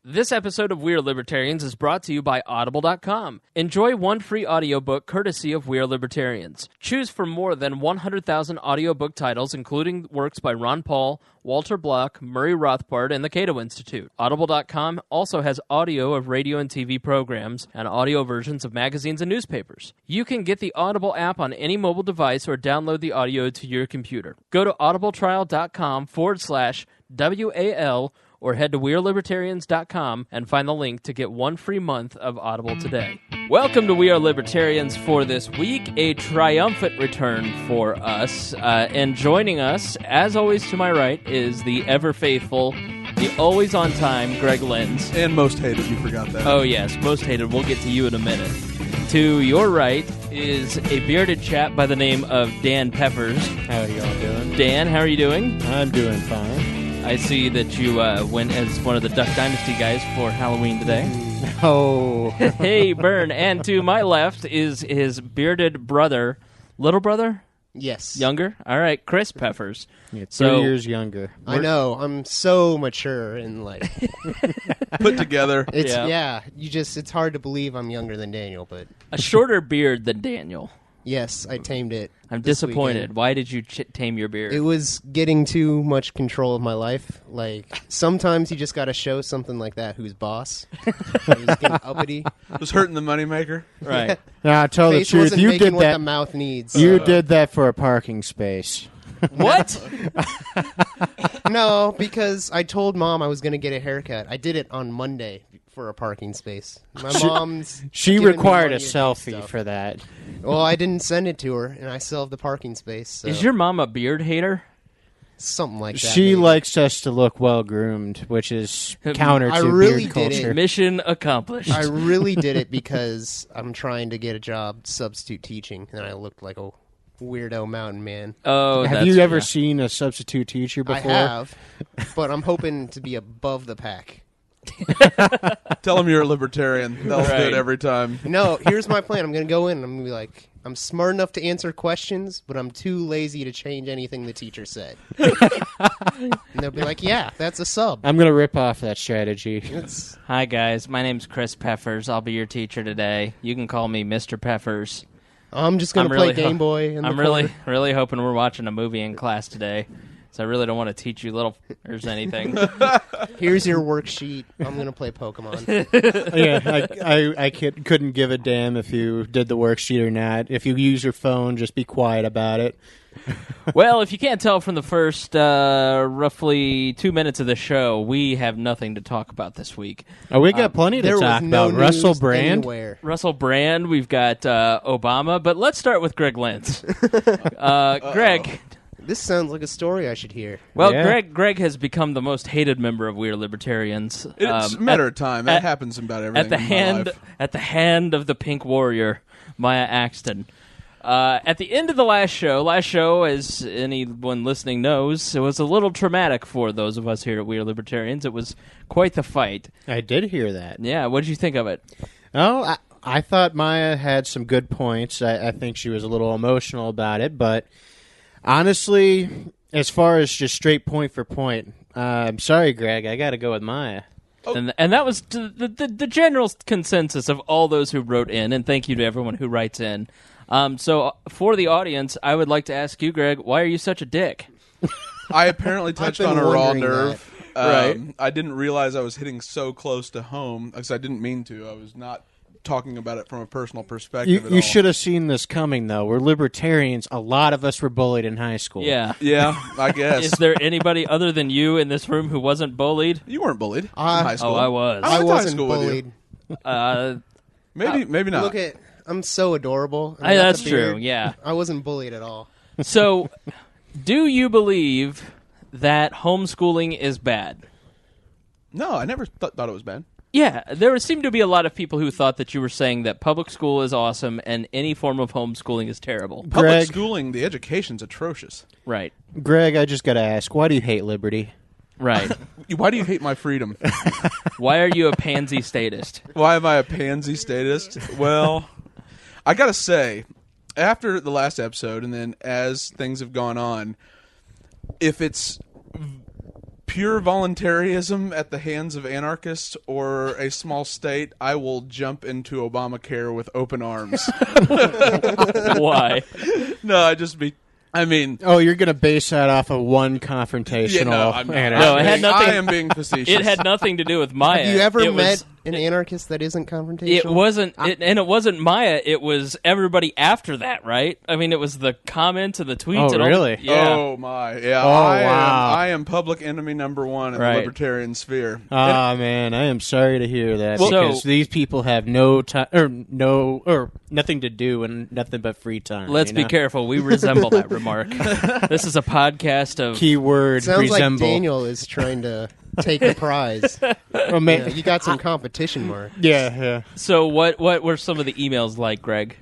This episode of We Are Libertarians is brought to you by Audible.com. Enjoy one free audiobook courtesy of We Are Libertarians. Choose from more than 100,000 audiobook titles, including works by Ron Paul, Walter Block, Murray Rothbard, and the Cato Institute. Audible.com also has audio of radio and TV programs and audio versions of magazines and newspapers. You can get the Audible app on any mobile device or download the audio to your computer. Go to audibletrial.com/WAL or head to WeareLibertarians.com and find the link to get one free month of Audible today. Welcome to We Are Libertarians for this week, a triumphant return for us. And joining us, as always to my right, is the ever-faithful, the always-on-time Greg Lenz. And most hated, you forgot that. Oh, yes, most hated. We'll get to you in a minute. To your right is a bearded chap by the name of Dan Peffers. How are y'all doing? Dan, how are you doing? I'm doing fine. I see that you went as one of the Duck Dynasty guys for Halloween today. Oh. Hey, Bern. And to my left is his bearded brother. Little brother? Yes. Younger? All right, Chris Peffers. Yeah, 2 years younger. I know. I'm so mature and like put together. It's it's hard to believe I'm younger than Daniel, but a shorter beard than Daniel. Yes, I tamed it. I'm disappointed. Weekend. Why did you tame your beard? It was getting too much control of my life. Like, sometimes you just got to show something like that who's boss. It was getting uppity. It was hurting the moneymaker. Right. Now, tell the Face truth, wasn't you making did what that. the mouth needs. You did that for a parking space. What? No, because I told Mom I was going to get a haircut. I did it on Monday for a parking space. My mom's She giving me required a money to do selfie stuff. for that. Well, I didn't send it to her, and I still have the parking space. So. Is your mom a beard hater? Something like that. She maybe. likes us to look well-groomed, which is counter I to really beard did it. culture. Mission accomplished. I really did it because I'm trying to get a job substitute teaching, and I looked like a weirdo mountain man. Oh, Have you ever seen a substitute teacher before? I have, but I'm hoping to be above the pack. Tell them you're a libertarian. They'll do it every time. No, here's my plan. I'm going to go in and I'm going to be like, I'm smart enough to answer questions, but I'm too lazy to change anything the teacher said. And they'll be like, yeah, that's a sub. I'm going to rip off that strategy. Hi, guys. My name's Chris Peffers. I'll be your teacher today. You can call me Mr. Peffers. I'm just going to play Game Boy. I'm really hoping we're watching a movie in class today. So I really don't want to teach you little there's anything. Here's your worksheet. I'm going to play Pokemon. Yeah, I couldn't give a damn if you did the worksheet or not. If you use your phone, just be quiet about it. Well, if you can't tell from the first roughly 2 minutes of the show, we have nothing to talk about this week. Oh, we got plenty to talk about. Russell Brand. Russell Brand, we've got Obama, but let's start with Greg Lenz. Greg. This sounds like a story I should hear. Well, yeah. Greg has become the most hated member of We Are Libertarians. It's a matter of time. That happens about everything at the hand of the Pink Warrior, Maya Axton. At the end of the last show, as anyone listening knows, it was a little traumatic for those of us here at We Are Libertarians. It was quite the fight. I did hear that. Yeah, what did you think of it? Oh, I thought Maya had some good points. I think she was a little emotional about it, but honestly, as far as just straight point for point, I'm sorry, Greg, I got to go with Maya. Oh. And that was the general consensus of all those who wrote in, and thank you to everyone who writes in. So for the audience, I would like to ask you, Greg, why are you such a dick? I apparently touched on a raw nerve. Right. I didn't realize I was hitting so close to home, because I didn't mean to. I was not talking about it from a personal perspective. You should have seen this coming, though. We're libertarians. A lot of us were bullied in high school. Yeah, I guess. Is there anybody other than you in this room who wasn't bullied? You weren't bullied in high school. Oh, I was. I wasn't bullied. Maybe not. Look at, I'm so adorable. That's true. Yeah, I wasn't bullied at all. So, do you believe that homeschooling is bad? No, I never thought it was bad. Yeah, there seemed to be a lot of people who thought that you were saying that public school is awesome and any form of homeschooling is terrible. Public schooling, the education's atrocious. Right. Greg, I just got to ask, why do you hate liberty? Right. Why do you hate my freedom? Why are you a pansy statist? Why am I a pansy statist? Well, I got to say, after the last episode and then as things have gone on, if it's pure voluntarism at the hands of anarchists or a small state, I will jump into Obamacare with open arms. Why? No, Oh, you're going to base that off of one confrontational I'm not. anarchist. No, it had nothing- I am being facetious. It had nothing to do with Maya. Have you ever It met was- an anarchist that isn't confrontational? It wasn't, it wasn't Maya. It was everybody after that, right? I mean, it was the comments and the tweets. Oh, and all really? Yeah. Oh my! Yeah, Oh, wow. I am public enemy number one in Right. the libertarian sphere. Oh man, I am sorry to hear that Well, because so- these people have no time or nothing to do and nothing but free time. Let's you be know? careful. We resemble that remark. This is a podcast of Keyword Sounds resemble. like Daniel is trying to take a prize. Oh, man. You got some competition, Mark. Yeah. So what were some of the emails like, Greg?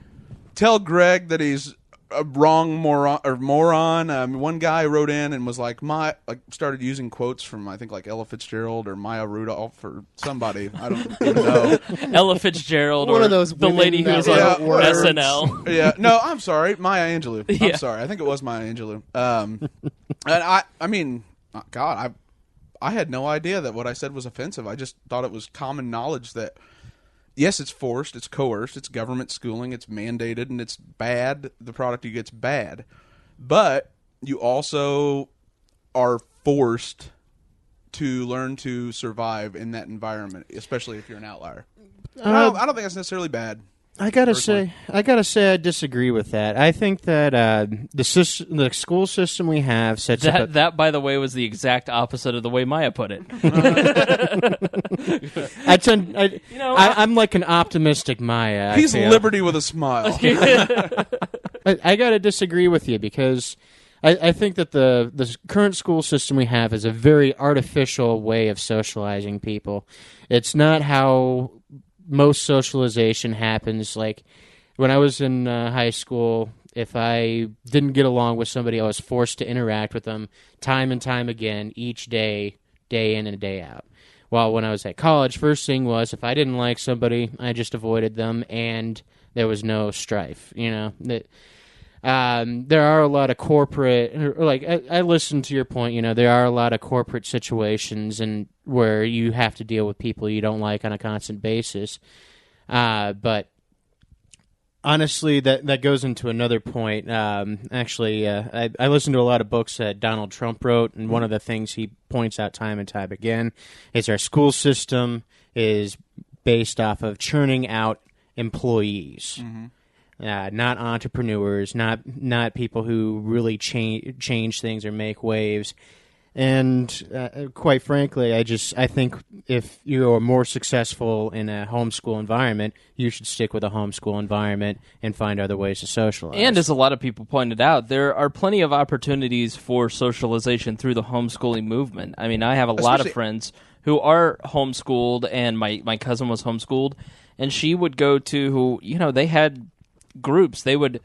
Tell Greg that he's a wrong moron. One guy wrote in and was like, started using quotes from I think like Ella Fitzgerald or Maya Rudolph or somebody. I don't even know. Ella Fitzgerald One or of those the women lady who that was wrote on words. SNL. Yeah, no, I'm sorry, Maya Angelou. Yeah. I'm sorry, I think it was Maya Angelou. And I mean, God, I had no idea that what I said was offensive. I just thought it was common knowledge that yes, it's forced, it's coerced, it's government schooling, it's mandated, and it's bad. The product you get's bad, but you also are forced to learn to survive in that environment, especially if you're an outlier. I don't think that's necessarily bad. I gotta Personally. say, I disagree with that. I think that the school system we have sets up. That, by the way, was the exact opposite of the way Maya put it. I'm like an optimistic Maya. He's I feel. liberty with a smile. I gotta disagree with you because I think that the current school system we have is a very artificial way of socializing people. It's not how most socialization happens. Like when I was in high school, if I didn't get along with somebody, I was forced to interact with them time and time again, each day in and day out. While when I was at college, first thing was if I didn't like somebody, I just avoided them, and there was no strife. You know, there are a lot of corporate, I listened to your point. You know, there are a lot of corporate situations and where you have to deal with people you don't like on a constant basis. But honestly, that goes into another point. I listened to a lot of books that Donald Trump wrote, and one of the things he points out time and time again is our school system is based off of churning out employees. Mm-hmm. Not entrepreneurs, not people who really change things or make waves. And quite frankly, I think if you are more successful in a homeschool environment, you should stick with a homeschool environment and find other ways to socialize. And as a lot of people pointed out, there are plenty of opportunities for socialization through the homeschooling movement. I mean, I have a lot of friends who are homeschooled, and my cousin was homeschooled, and she would go to, they had groups. They would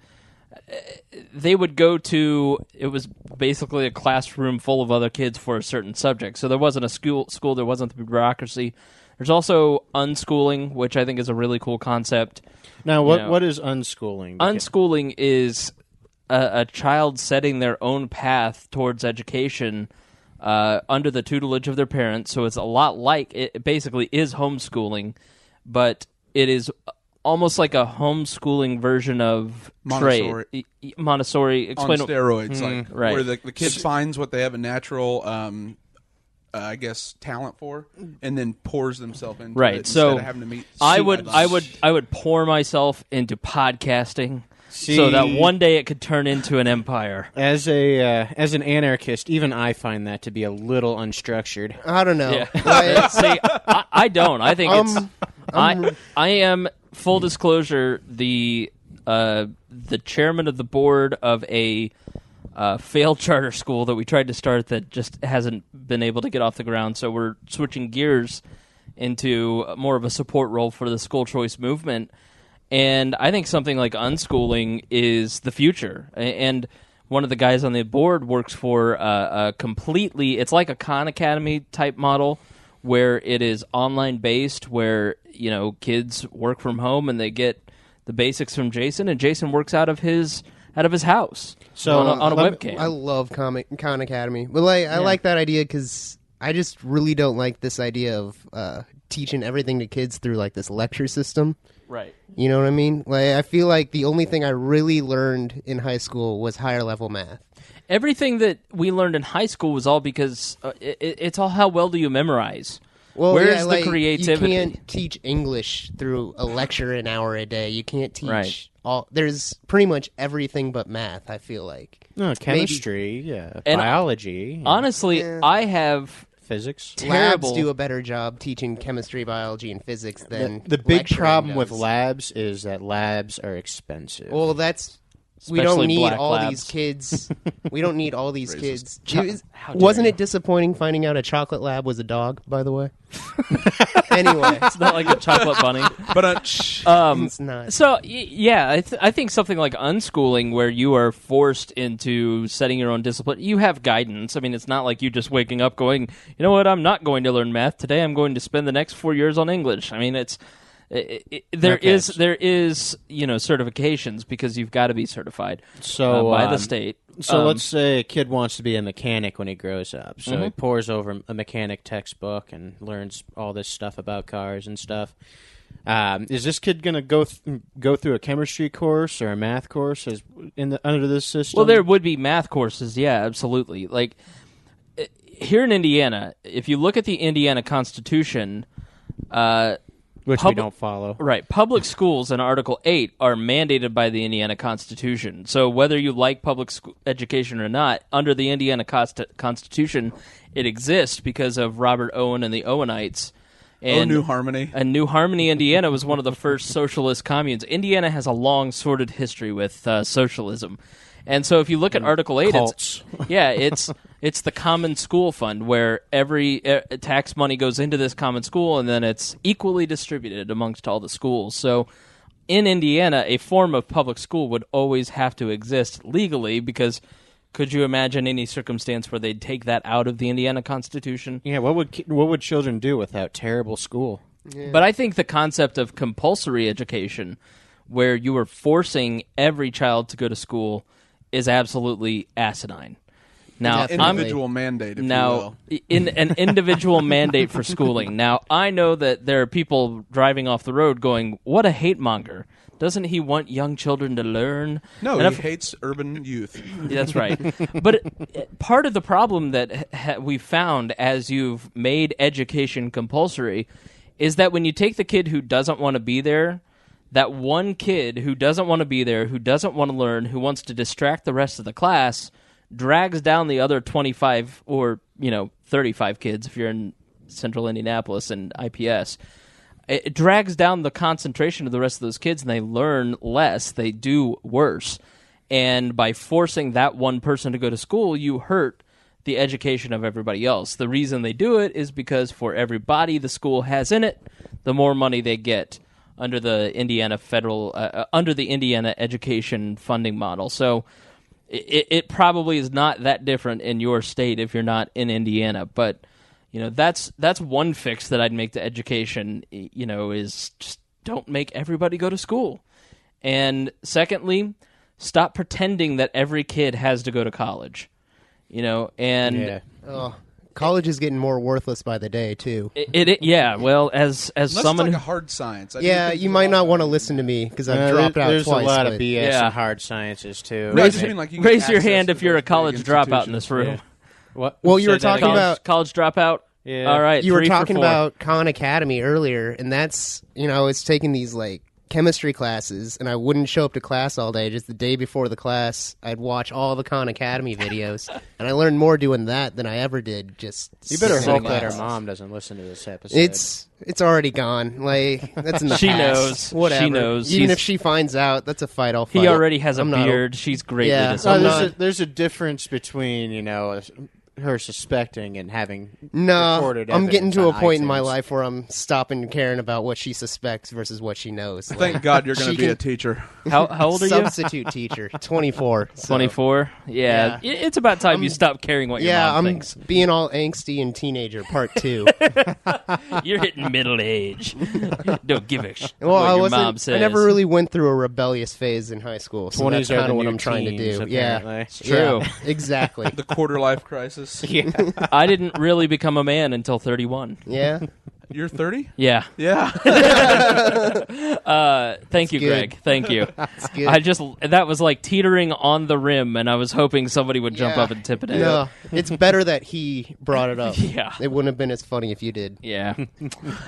go to, it was basically a classroom full of other kids for a certain subject. So there wasn't a school, there wasn't the bureaucracy. There's also unschooling, which I think is a really cool concept. Now, what is unschooling? Unschooling is a child setting their own path towards education under the tutelage of their parents. So it's a lot like, it basically is homeschooling, but it is almost like a homeschooling version of Montessori. trade. Montessori. Explain on steroids, like right. where the kid finds what they have a natural, talent for, and then pours themselves into it instead of having to meet. I would pour myself into podcasting. So that one day it could turn into an empire. As an anarchist, even I find that to be a little unstructured. I don't know. Yeah. See, I don't. I think I am, full disclosure, the chairman of the board of a failed charter school that we tried to start that just hasn't been able to get off the ground. So we're switching gears into more of a support role for the school choice movement. And I think something like unschooling is the future. And one of the guys on the board works for a completely, it's like a Khan Academy type model where it is online based, where, kids work from home and they get the basics from Jason, and Jason works out of his house. So on a webcam. I love Khan Academy. But I like that idea because I just really don't like this idea of teaching everything to kids through like this lecture system. Right. You know what I mean? Like, I feel like the only thing I really learned in high school was higher level math. Everything that we learned in high school was all because it's all how well do you memorize. Well, Where's yeah, the like, creativity? You can't teach English through a lecture an hour a day. You can't teach Right. all. There's pretty much everything but math, I feel like. No, chemistry, yeah, And biology, Honestly, I have physics. terrible. Labs do a better job teaching chemistry, biology, and physics than The big lecturing problem with does. labs is that labs are expensive. Well, that's... We Especially don't need black all labs. these kids. We don't need all these kids. How dare Wasn't you. it disappointing finding out a chocolate lab was a dog, by the way? Anyway, It's not like a chocolate bunny. But it's not. So, yeah, I think something like unschooling, where you are forced into setting your own discipline, you have guidance. I mean, it's not like you just waking up going, you know what, I'm not going to learn math today. I'm going to spend the next 4 years on English. I mean, there is certifications because you've got to be certified by the state. So let's say a kid wants to be a mechanic when he grows up. So Mm-hmm. he pores over a mechanic textbook and learns all this stuff about cars and stuff. Is this kid going to go through a chemistry course or a math course under this system? Well, there would be math courses, yeah, absolutely. Like here in Indiana, if you look at the Indiana Constitution, which we don't follow. Right. Public schools in Article 8 are mandated by the Indiana Constitution. So whether you like public education or not, under the Indiana Constitution, it exists because of Robert Owen and the Owenites. And New Harmony. And New Harmony, Indiana was one of the first socialist communes. Indiana has a long, sordid history with socialism. And so if you look at Article 8, it's the common school fund where every tax money goes into this common school and then it's equally distributed amongst all the schools. So in Indiana, a form of public school would always have to exist legally because could you imagine any circumstance where they'd take that out of the Indiana Constitution? Yeah, what would children do without terrible school? Yeah. But I think the concept of compulsory education, where you are forcing every child to go to school, is absolutely asinine. Now, Individual mandate, if you will. in an individual mandate for schooling. Now, I know that there are people driving off the road going, "What a hate monger! Doesn't he want young children to learn?" No, And he hates urban youth. That's right. But part of the problem that we found as you've made education compulsory is that when you take the kid who doesn't want to be there, that one kid who doesn't want to be there, who doesn't want to learn, who wants to distract the rest of the class, drags down the other 25 or 35 kids if you're in central Indianapolis and IPS. It drags down the concentration of the rest of those kids, and they learn less. They do worse. And by forcing that one person to go to school, you hurt the education of everybody else. The reason they do it is because for every body the school has in it, the more money they get under the Indiana under the Indiana education funding model. So it probably is not that different in your state if you're not in Indiana. But that's one fix that I'd make to education. Is just don't make everybody go to school. And secondly, stop pretending that every kid has to go to college. College is getting more worthless by the day too. Well, as Unless someone it's like a hard science. You might not want to listen to me because I've dropped out There's twice. a lot of but- BS in hard sciences too. No, I just mean like you get raise your access hand to if you're those a college big dropout in this room. institutions. What? Well, you were Say that talking again. about- college dropout. Yeah. All right, You were 3 for talking 4. about Khan Academy earlier, and that's it's taking these like chemistry classes, and I wouldn't show up to class all day. Just the day before the class, I'd watch all the Khan Academy videos, and I learned more doing that than I ever did just. You better sitting in hope that her class. mom doesn't listen to this episode. It's already gone. Like that's in the She past. knows. Whatever. She knows. Even He's- if she finds out, that's a fight I'll fight. He already has a I'm not- beard. She's greatly Yeah. disappointed. there's a difference between her suspecting and having No, recorded I'm getting evidence to a on point in my iTunes. life where I'm stopping caring about what she suspects versus what she knows. Like, Thank God you're going She to be can- a teacher. How old are you? substitute teacher, 24. so- 24. Yeah. It's about time you stop caring what your Yeah, mom I'm thinks. being all angsty and teenager, part 2. You're hitting middle age. Don't give a shit Well, what I your wasn't. mom says. I never really went through a rebellious phase in high school, so 20s that's are kind the of what new I'm trying to teens, do. apparently. Yeah, It's true. Yeah, exactly. The quarter life crisis. Jesus. Yeah. I didn't really become a man until 31. Yeah. You're 30? Yeah. Yeah. Thank you, good. Greg. Thank you. It's good. That was like teetering on the rim, and I was hoping somebody would jump Yeah. up and tip it in. No, it's better that he brought it up. Yeah. It wouldn't have been as funny if you did. Yeah.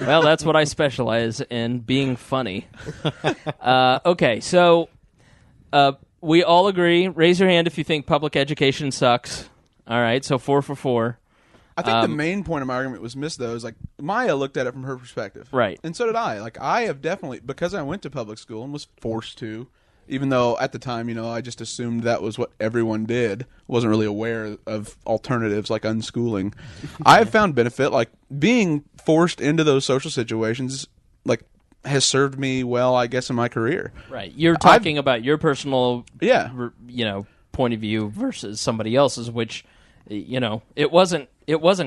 Well, that's what I specialize in, being funny. Okay, so we all agree. Raise your hand if you think public education sucks. All right, so 4 for 4. I think the main point of my argument was missed, though, is like Maya looked at it from her perspective. Right. And so did I. Like, I have definitely, because I went to public school and was forced to, even though at the time, I just assumed that was what everyone did, wasn't really aware of alternatives like unschooling. I have found benefit, like being forced into those social situations, like, has served me well, I guess, in my career. Right. You're talking about your personal, Yeah. Point of view versus somebody else's, which, it wasn't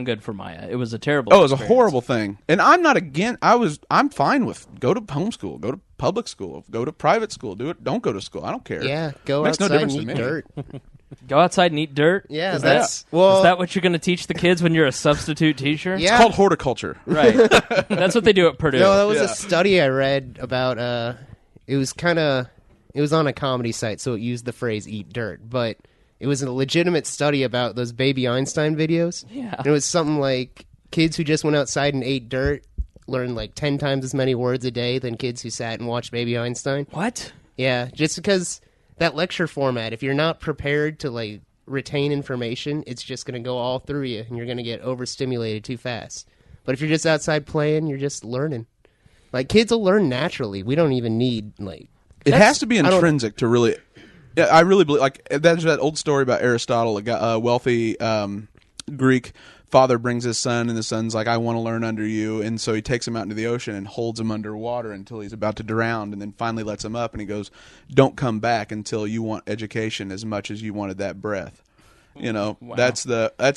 good for Maya. It was a terrible. Oh, it was a experience. horrible thing. And I'm not I'm fine with go to homeschool, go to public school, go to private school, do it. Don't go to school. I don't care. Yeah, go Makes no outside and difference eat to me. dirt. Go outside and eat dirt. Yeah, is that's that, well. is that what you're going to teach the kids when you're a substitute teacher? Yeah. It's called horticulture. Right. That's what they do at Purdue. No, that was Yeah. a study I read about. It was on a comedy site, so it used the phrase "eat dirt," but it was a legitimate study about those Baby Einstein videos. Yeah. And it was something like kids who just went outside and ate dirt learned like 10 times as many words a day than kids who sat and watched Baby Einstein. What? Yeah, just because that lecture format, if you're not prepared to like retain information, it's just going to go all through you, and you're going to get overstimulated too fast. But if you're just outside playing, you're just learning. Like, kids will learn naturally. We don't even need like. It has to be intrinsic to really. Yeah, I really believe. Like, there's that old story about Aristotle, a wealthy Greek father brings his son, and the son's like, "I want to learn under you," and so he takes him out into the ocean and holds him underwater until he's about to drown, and then finally lets him up, and he goes, "Don't come back until you want education as much as you wanted that breath." Wow. That's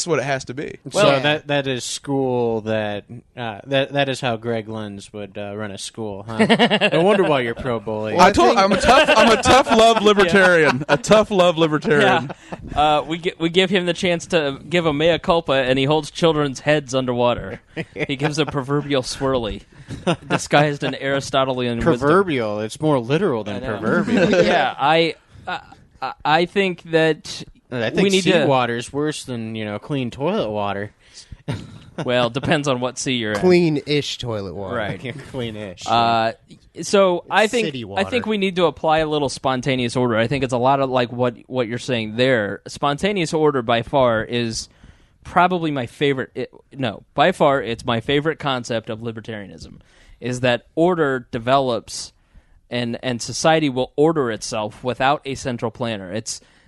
what it has to be. So that is school that is how Greg Lenz would run a school, huh? No wonder why you're pro bully. I'm a tough love libertarian. A tough love libertarian. Yeah. We give him the chance to give a mea culpa, and he holds children's heads underwater. He gives a proverbial swirly, disguised in Aristotelian Proverbial. It's more literal than I know. proverbial. wisdom. Yeah, I think that I think we need seawater is worse than clean toilet water. Well, depends on what sea you're in. Clean-ish toilet water. Right. Clean-ish. So I think city water. I think we need to apply a little spontaneous order. I think it's a lot of like what you're saying there. Spontaneous order by far is probably my favorite. By far it's my favorite concept of libertarianism. Is that order develops, and society will order itself without a central planner.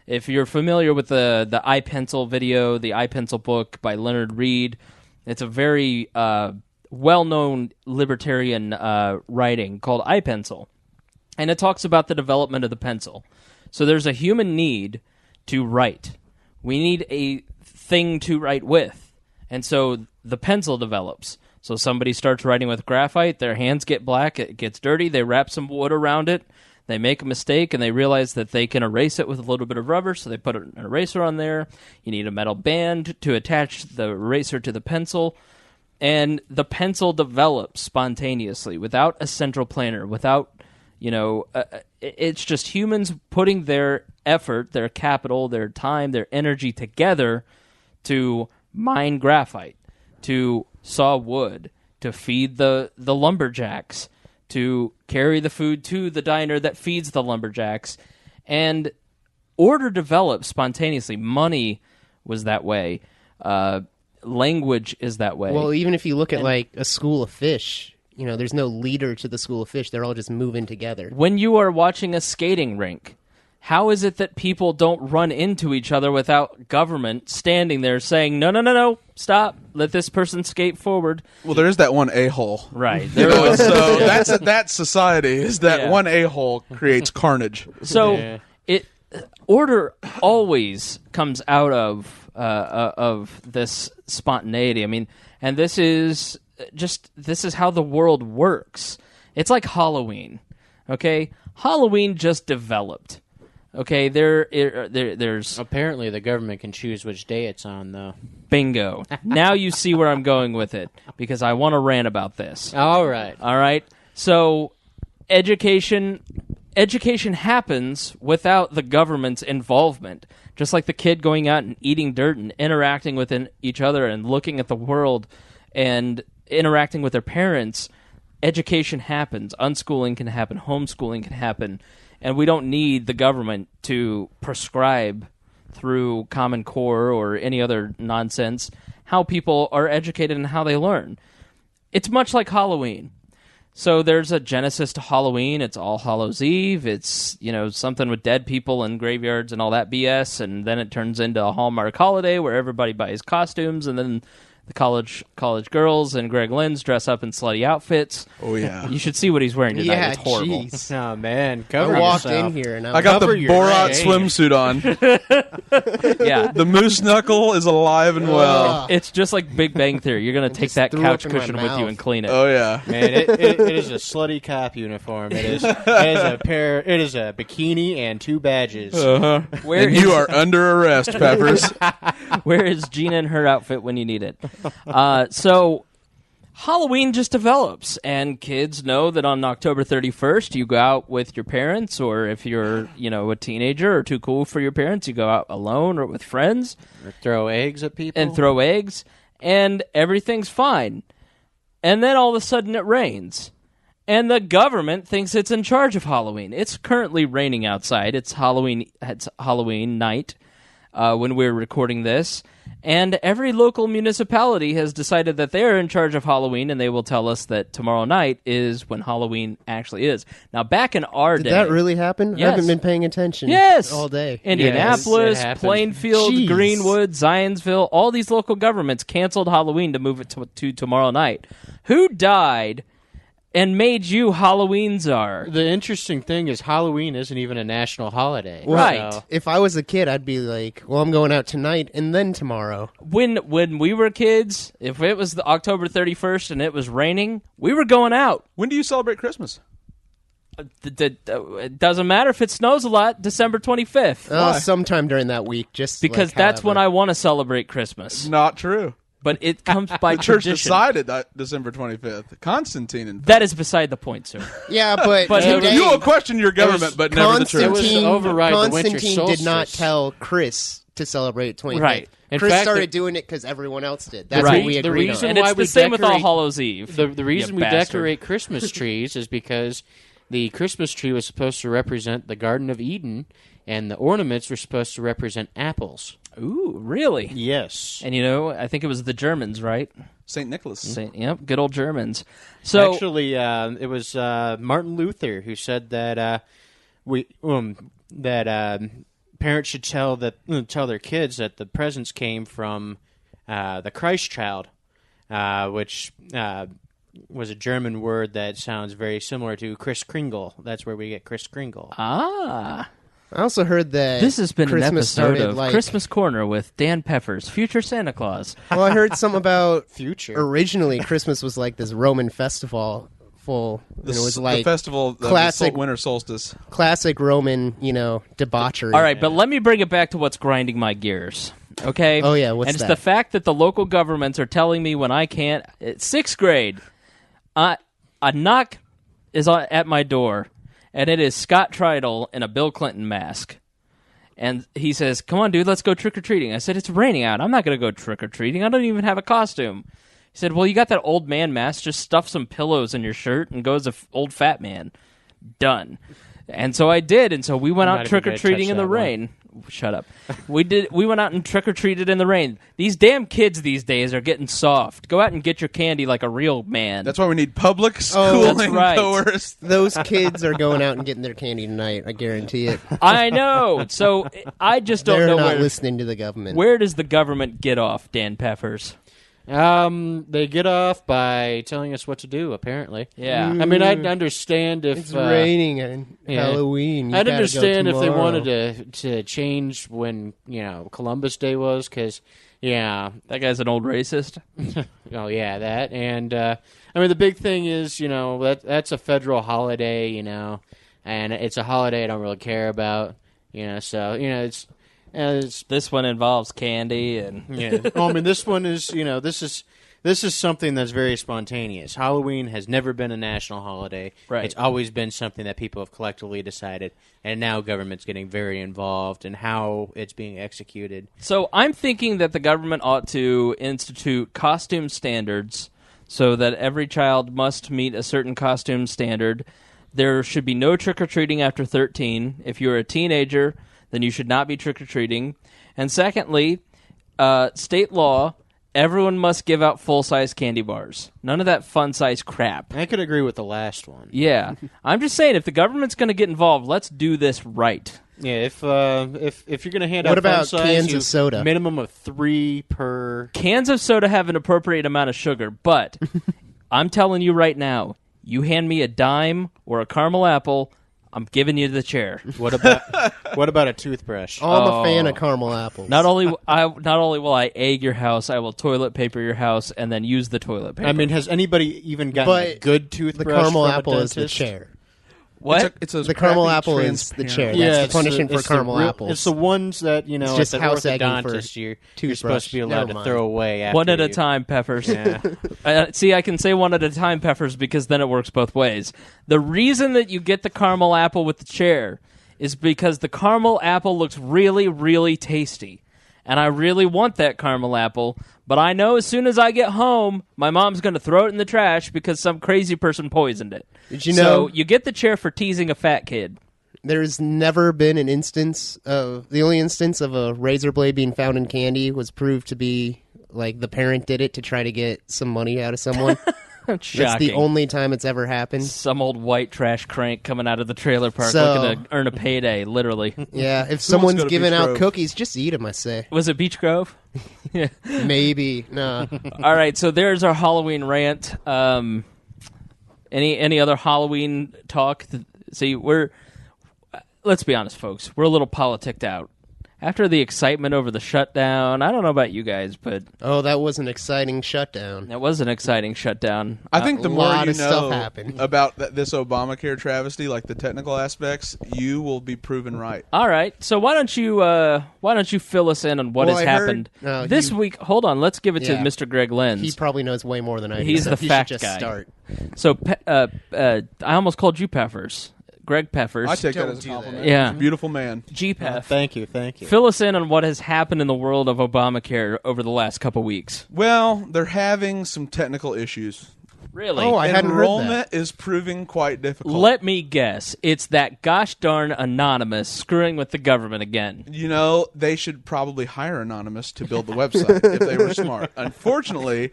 If you're familiar with the iPencil video, the iPencil book by Leonard Reed, it's a very well-known libertarian writing called iPencil. And it talks about the development of the pencil. So there's a human need to write. We need a thing to write with. And so the pencil develops. So somebody starts writing with graphite, their hands get black, it gets dirty, they wrap some wood around it, they make a mistake, and they realize that they can erase it with a little bit of rubber, so they put an eraser on there. You need a metal band to attach the eraser to the pencil, and the pencil develops spontaneously without a central planner, without, it's just humans putting their effort, their capital, their time, their energy together to mine graphite, to saw wood, to feed the lumberjacks, to carry the food to the diner that feeds the lumberjacks. And order develops spontaneously. Money was that way. Language is that way. Well, even if you look at like a school of fish, there's no leader to the school of fish. They're all just moving together. When you are watching a skating rink, how is it that people don't run into each other without government standing there saying, no, stop, let this person skate forward? Well, there is that one a-hole. Right. So that's society, is that one a-hole creates carnage. So order always comes out of this spontaneity. I mean, and this is how the world works. It's like Halloween, okay? Halloween just developed. Okay, there's Apparently, the government can choose which day it's on, though. bingo. Now you see where I'm going with it, because I want to rant about this. All right. All right? So, education happens without the government's involvement. Just like the kid going out and eating dirt and interacting with each other and looking at the world and interacting with their parents, education happens. Unschooling can happen. Homeschooling can happen. And we don't need the government to prescribe through Common Core or any other nonsense how people are educated and how they learn. It's much like Halloween. So there's a genesis to Halloween. It's All Hallows Eve. It's, something with dead people and graveyards and all that BS. And then it turns into a Hallmark holiday where everybody buys costumes, and then the college girls and Greg Lynn's dress up in slutty outfits. Oh, yeah. You should see what he's wearing tonight. Yeah, It's horrible. jeez. Oh, man. I Cover walked yourself. in here and I got the Cover your Borat shame. swimsuit on. Yeah. The moose knuckle is alive and well. Ugh. It's just like Big Bang Theory. You're going to take just that threw couch up in my cushion with you mouth. and clean it. Oh, yeah. Man, it is a slutty cop uniform. It is a bikini and 2 badges. Uh-huh. Where And is- you are under arrest, Peppers. Where is Gina in her outfit when you need it? So Halloween just develops, and kids know that on October 31st you go out with your parents, or if you're, a teenager or too cool for your parents, you go out alone or with friends Or throw eggs at people. and throw eggs, and everything's fine. And then all of a sudden it rains. And the government thinks it's in charge of Halloween. It's currently raining outside. It's Halloween night when we're recording this. And every local municipality has decided that they're in charge of Halloween, and they will tell us that tomorrow night is when Halloween actually is. Now, back in our Did day... that really happen? Yes. I haven't been paying attention Yes. all day. Indianapolis, Yes, it happened. Plainfield, Jeez. Greenwood, Zionsville, all these local governments canceled Halloween to move it to tomorrow night. Who died and made you Halloween czar? The interesting thing is Halloween isn't even a national holiday. Right. So- If I was a kid, I'd be like, well, I'm going out tonight and then tomorrow. When we were kids, if it was the October 31st and it was raining, we were going out. When do you celebrate Christmas? It doesn't matter if it snows a lot, December 25th. Oh, sometime during that week, just Because like, that's when however. I want to celebrate Christmas. Not true. But it comes by The church tradition. decided that December 25th. Constantine, in fact. That is beside the point, sir. Yeah, but, But today, You will question your government, but never the church. It was to override the winter Constantine did not solstice. tell Chris to celebrate 25th. Right. In Chris fact, started doing it because everyone else did. That's Right. what we The agreed reason on. And why it's we the same with All decorate- Hallows Eve. The reason you we bastard. decorate Christmas trees is because the Christmas tree was supposed to represent the Garden of Eden, and the ornaments were supposed to represent apples. Ooh, really? Yes. And I think it was the Germans, right? St. Nicholas. Yep, good old Germans. So Actually, it was Martin Luther who said that parents should tell their kids that the presents came from the Christ child, which was a German word that sounds very similar to Kris Kringle. That's where we get Kris Kringle. I also heard that this has been Christmas an episode started of like, Christmas Corner with Dan Peffers, future Santa Claus. Well, I heard something about Future. originally Christmas was like this Roman festival. And it was like the festival of classic- the winter solstice. classic Roman, debauchery. All right, but let me bring it back to what's grinding my gears. Okay? Oh, yeah, what's And it's that? the fact that the local governments are telling me when I can't. It's sixth grade. A knock is at my door, and it is Scott Treidel in a Bill Clinton mask. And he says, "Come on, dude, let's go trick-or-treating." I said, "It's raining out. I'm not going to go trick-or-treating. I don't even have a costume." He said, "Well, you got that old man mask. Just stuff some pillows in your shirt and go as an old fat man." Done. And so I did, and so we went I'm out not even gonna trick-or-treating touch in the that one. rain. Shut up. We went out and trick-or-treated in the rain. These damn kids these days are getting soft. Go out and get your candy like a real man. That's why we need public schooling that's right. coerced. Those kids are going out and getting their candy tonight. I guarantee it. I know. So I just don't They're know not where. listening to the government. Where does the government get off, Dan Peffers? They get off by telling us what to do, apparently. Yeah. I mean, I'd understand if It's raining on yeah. Halloween. You I'd gotta go understand if they tomorrow. wanted to change when Columbus Day was, because That guy's an old racist. oh yeah, that. And I mean, the big thing is that's a federal holiday, and it's a holiday I don't really care about. So it's This one involves candy and yeah. Well, I mean, this one is this is something that's very spontaneous. Halloween has never been a national holiday. Right. It's always been something that people have collectively decided, and now government's getting very involved in how it's being executed. So I'm thinking that the government ought to institute costume standards so that every child must meet a certain costume standard. There should be no trick-or-treating after 13. If you're a teenager, then you should not be trick-or-treating. And secondly, state law, everyone must give out full-size candy bars. None of that fun-size crap. I could agree with the last one. Yeah. I'm just saying, if the government's going to get involved, let's do this right. Yeah, if you're going to hand out What about fun size, cans of soda? Minimum of 3 per. Cans of soda have an appropriate amount of sugar, but I'm telling you right now, you hand me a dime or a caramel apple, I'm giving you the chair. What about a toothbrush? Oh, I'm a fan of caramel apples. Not only will I egg your house, I will toilet paper your house and then use the toilet paper. I mean, has anybody even gotten a But good toothbrush? the caramel from a apple is the dentist? chair. what? It's those The caramel crappy apple is the chair. transparent- That's the punishment for caramel apples. It's the ones that It's just at the house egging for orthodontist you're toothbrush. supposed to be allowed Never to mind. throw away. After One at a you- time, Peffers. Yeah. See, I can say one at a time, Peffers, because then it works both ways. The reason that you get the caramel apple with the chair is because the caramel apple looks really, really tasty. And I really want that caramel apple, but I know as soon as I get home, my mom's going to throw it in the trash because some crazy person poisoned it. Did you So know you get the chair for teasing a fat kid. there's never been an instance of the only instance of a razor blade being found in candy was proved to be like the parent did it to try to get some money out of someone. That's Shocking. the only time it's ever happened. Some old white trash crank coming out of the trailer park So- looking to earn a payday, literally. Yeah, if go someone's to giving Beach out Grove? cookies, just eat them, I say. Was it Beach Grove? Yeah. Maybe. No. All right, so there's our Halloween rant. Any other Halloween talk? See, let's be honest, folks. We're a little politicked out. After the excitement over the shutdown, I don't know about you guys, but Oh, that was an exciting shutdown. that was an exciting shutdown. I think the A more lot you of stuff know happened. about this Obamacare travesty, like the technical aspects, you will be proven right. All right, so why don't you fill us in on what Well, has I heard- happened no, this you- week? Hold on, let's give it to Yeah. Mr. Greg Lenz. He probably knows way more than I do. He's so the he fact should just guy. start. So I almost called you Peffers, Greg Peffers. I take that Don't as a do that. compliment. Yeah. He's a beautiful man. GPEF. Thank you. Fill us in on what has happened in the world of Obamacare over the last couple weeks. Well, they're having some technical issues. Really? Oh, I hadn't heard Enrollment is proving quite difficult. Let me guess. It's that gosh darn Anonymous screwing with the government again. You know, they should probably hire Anonymous to build the website if they were smart. Unfortunately,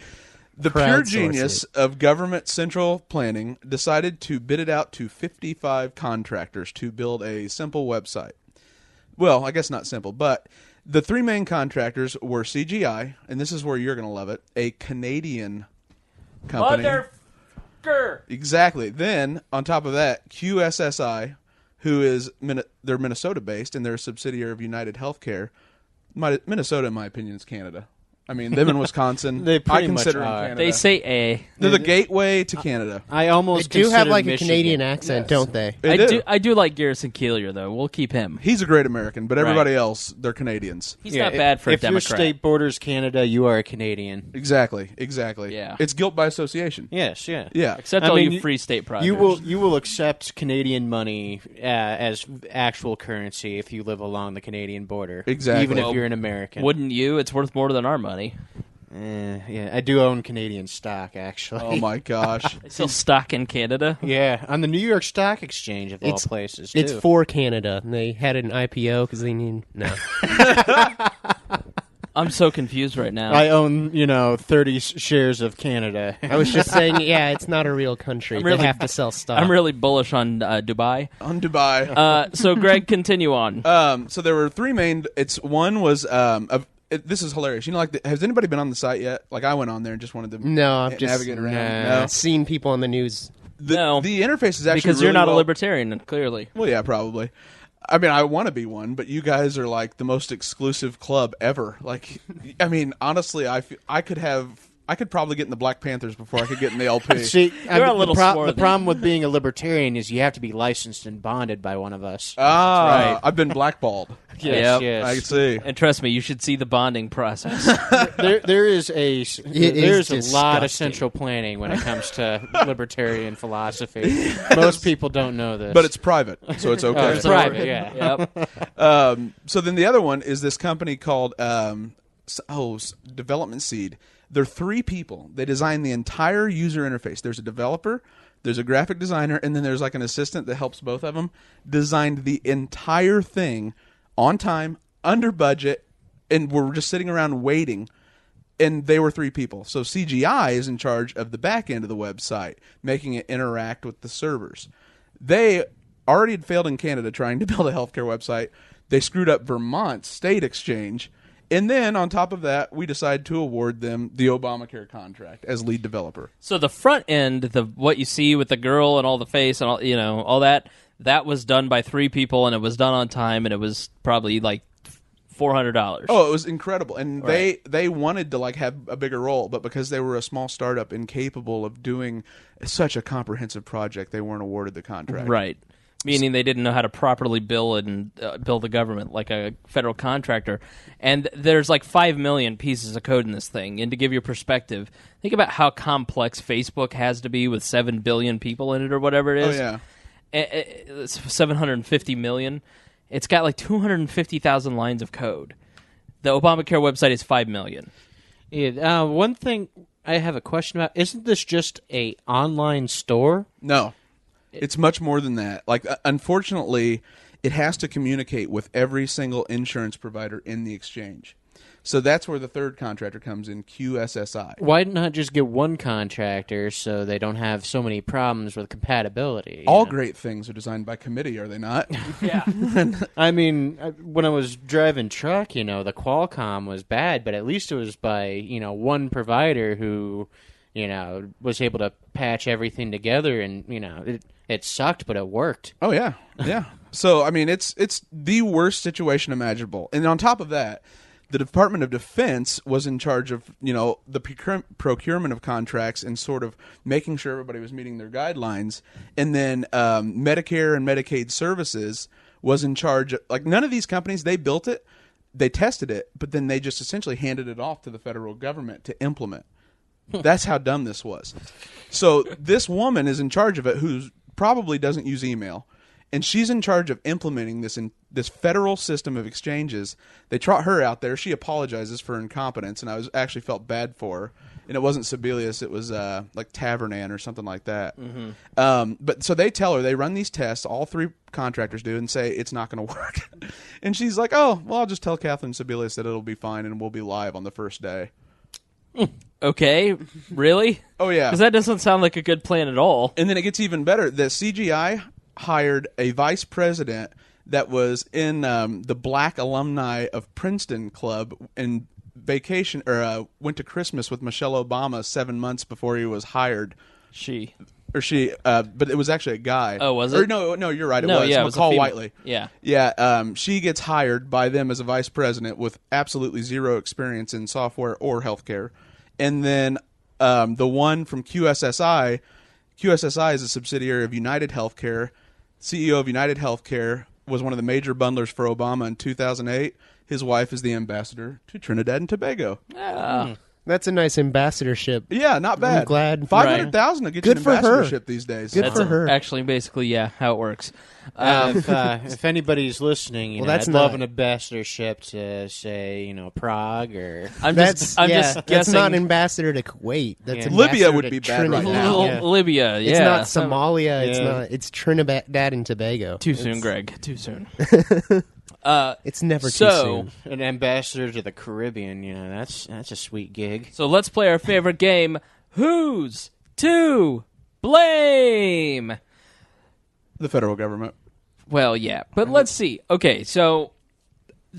the pure Crowdsource genius of government central planning decided to bid it out to 55 contractors to build a simple website. Well, I guess not simple, but the three main contractors were CGI, and this is where you're going to love it, a Canadian company. Motherfucker! Exactly. Then, on top of that, QSSI, who is they're Minnesota-based, and they're a subsidiary of United Healthcare. Minnesota, in my opinion, is Canada. I mean, them in Wisconsin, They pretty I consider much them are. Canada. They say A. They're the gateway to Canada. I They almost do have considered like a Michigan. Canadian accent, Yes. don't they? They I do like Garrison Keillor, though. We'll keep him. He's a great American, but everybody else, they're Canadians. He's not bad for if a Democrat. your state borders Canada, you are a Canadian. Exactly. Yeah. It's guilt by association. Yes, yeah. Yeah. Except I all mean, you free state projects. You will accept Canadian money as actual currency if you live along the Canadian border. Exactly. Even Well, if you're an American. Wouldn't you? It's worth more than our money. Yeah, I do own Canadian stock, actually. Oh, my gosh. They still stock in Canada. Yeah, on the New York Stock Exchange, of all places, too. It's for Canada. And they had an IPO because they need no. I'm so confused right now. I own, 30 shares of Canada. I was just saying, yeah, it's not a real country. really- they have to sell stuff. I'm really bullish on Dubai. On Dubai. So, Greg, continue on. So there were three main. One was this is hilarious. You know, like, has anybody been on the site yet? Like, I went on there and just wanted to No, I've just navigate around. I've seen people on the news. No. The interface is actually Because you're really not a well- libertarian, clearly. Well, yeah, probably. I mean, I want to be one, but you guys are like the most exclusive club ever. Like, I mean, honestly, I could have I could probably get in the Black Panthers before I could get in the LP. See, You're a little the swarthy. problem with being a libertarian is you have to be licensed and bonded by one of us. Right. I've been blackballed. Yep. yes. I see. And trust me, you should see the bonding process. There's a is lot of disgusting. central planning when it comes to libertarian philosophy. Most people don't know this, But it's private, so it's okay. it's private. Yeah. Yep. So then the other one is this company called Development Seed. They're 3 people. They design the entire user interface. There's a developer, there's a graphic designer, and then there's like an assistant that helps both of them. Designed the entire thing on time, under budget, and we're just sitting around waiting. And they were 3 people. So CGI is in charge of the back end of the website, making it interact with the servers. They already had failed in Canada trying to build a healthcare website. They screwed up Vermont's state exchange. And then, on top of that, we decided to award them the Obamacare contract as lead developer. So the front end, what you see with the girl and all the face and all that was done by 3 people, and it was done on time, and it was probably like $400. Oh, it was incredible. And they wanted to like have a bigger role, but because they were a small startup incapable of doing such a comprehensive project, they weren't awarded the contract. Right. Meaning they didn't know how to properly bill the government like a federal contractor. And there's like 5 million pieces of code in this thing. And to give you a perspective, think about how complex Facebook has to be with 7 billion people in it or whatever it is. Oh, yeah. It's 750 million. It's got like 250,000 lines of code. The Obamacare website is 5 million. Yeah, one thing I have a question about, isn't this just a online store? No. It's much more than that. Like, unfortunately, it has to communicate with every single insurance provider in the exchange. So that's where the third contractor comes in, QSSI. Why not just get one contractor so they don't have so many problems with compatibility? All great things are designed by committee, are they not? Yeah. I mean, when I was driving truck, the Qualcomm was bad, but at least it was by, one provider who, was able to patch everything together, and, it sucked, but it worked. Oh, yeah. Yeah. So, I mean, it's the worst situation imaginable. And on top of that, the Department of Defense was in charge of, the procurement of contracts and sort of making sure everybody was meeting their guidelines. And then Medicare and Medicaid Services was in charge of, like, none of these companies, they built it, they tested it, but then they just essentially handed it off to the federal government to implement. That's how dumb this was. So this woman is in charge of it who probably doesn't use email. And she's in charge of implementing this federal system of exchanges. They trot her out there. She apologizes for incompetence, and I actually felt bad for her. And it wasn't Sibelius; it was like Tavernan or something like that. Mm-hmm. But so they tell her, they run these tests. All 3 contractors do, and say it's not going to work. And she's like, "Oh, well, I'll just tell Kathleen Sibelius that it'll be fine, and we'll be live on the first day." Okay, really? Oh yeah, Because that doesn't sound like a good plan at all. And then it gets even better. The CGI hired a vice president that was in the Black Alumni of Princeton Club and went to Christmas with Michelle Obama 7 months before he was hired. But it was actually a guy. Oh, was it? Or no, you're right. It No, was yeah, it was a McCall female. Whiteley. Yeah. Yeah. She gets hired by them as a vice president with absolutely zero experience in software or healthcare. And then the one from QSSI is a subsidiary of United Healthcare. CEO of United Healthcare was one of the major bundlers for Obama in 2008. His wife is the ambassador to Trinidad and Tobago. That's a nice ambassadorship. Yeah, not bad. I'm glad. 500,000 will get Good you for an her. ambassadorship these days. Good That's for her. actually basically, how it works. If anybody's listening, that's I'd love not- an ambassadorship to say, Prague or. I'm That's just that's guessing. not ambassador to Kuwait. That's Yeah. ambassador Libya would to be bad right Trinidad. now. Yeah. Libya, yeah. It's not Somalia. It's Yeah. not. It's Trinidad and Tobago. Too soon, Greg. Too soon. It's never too So, soon. An ambassador to the Caribbean, that's a sweet gig. so let's play our favorite game, Who's to Blame? The federal government. Well, yeah, but let's see. Okay, so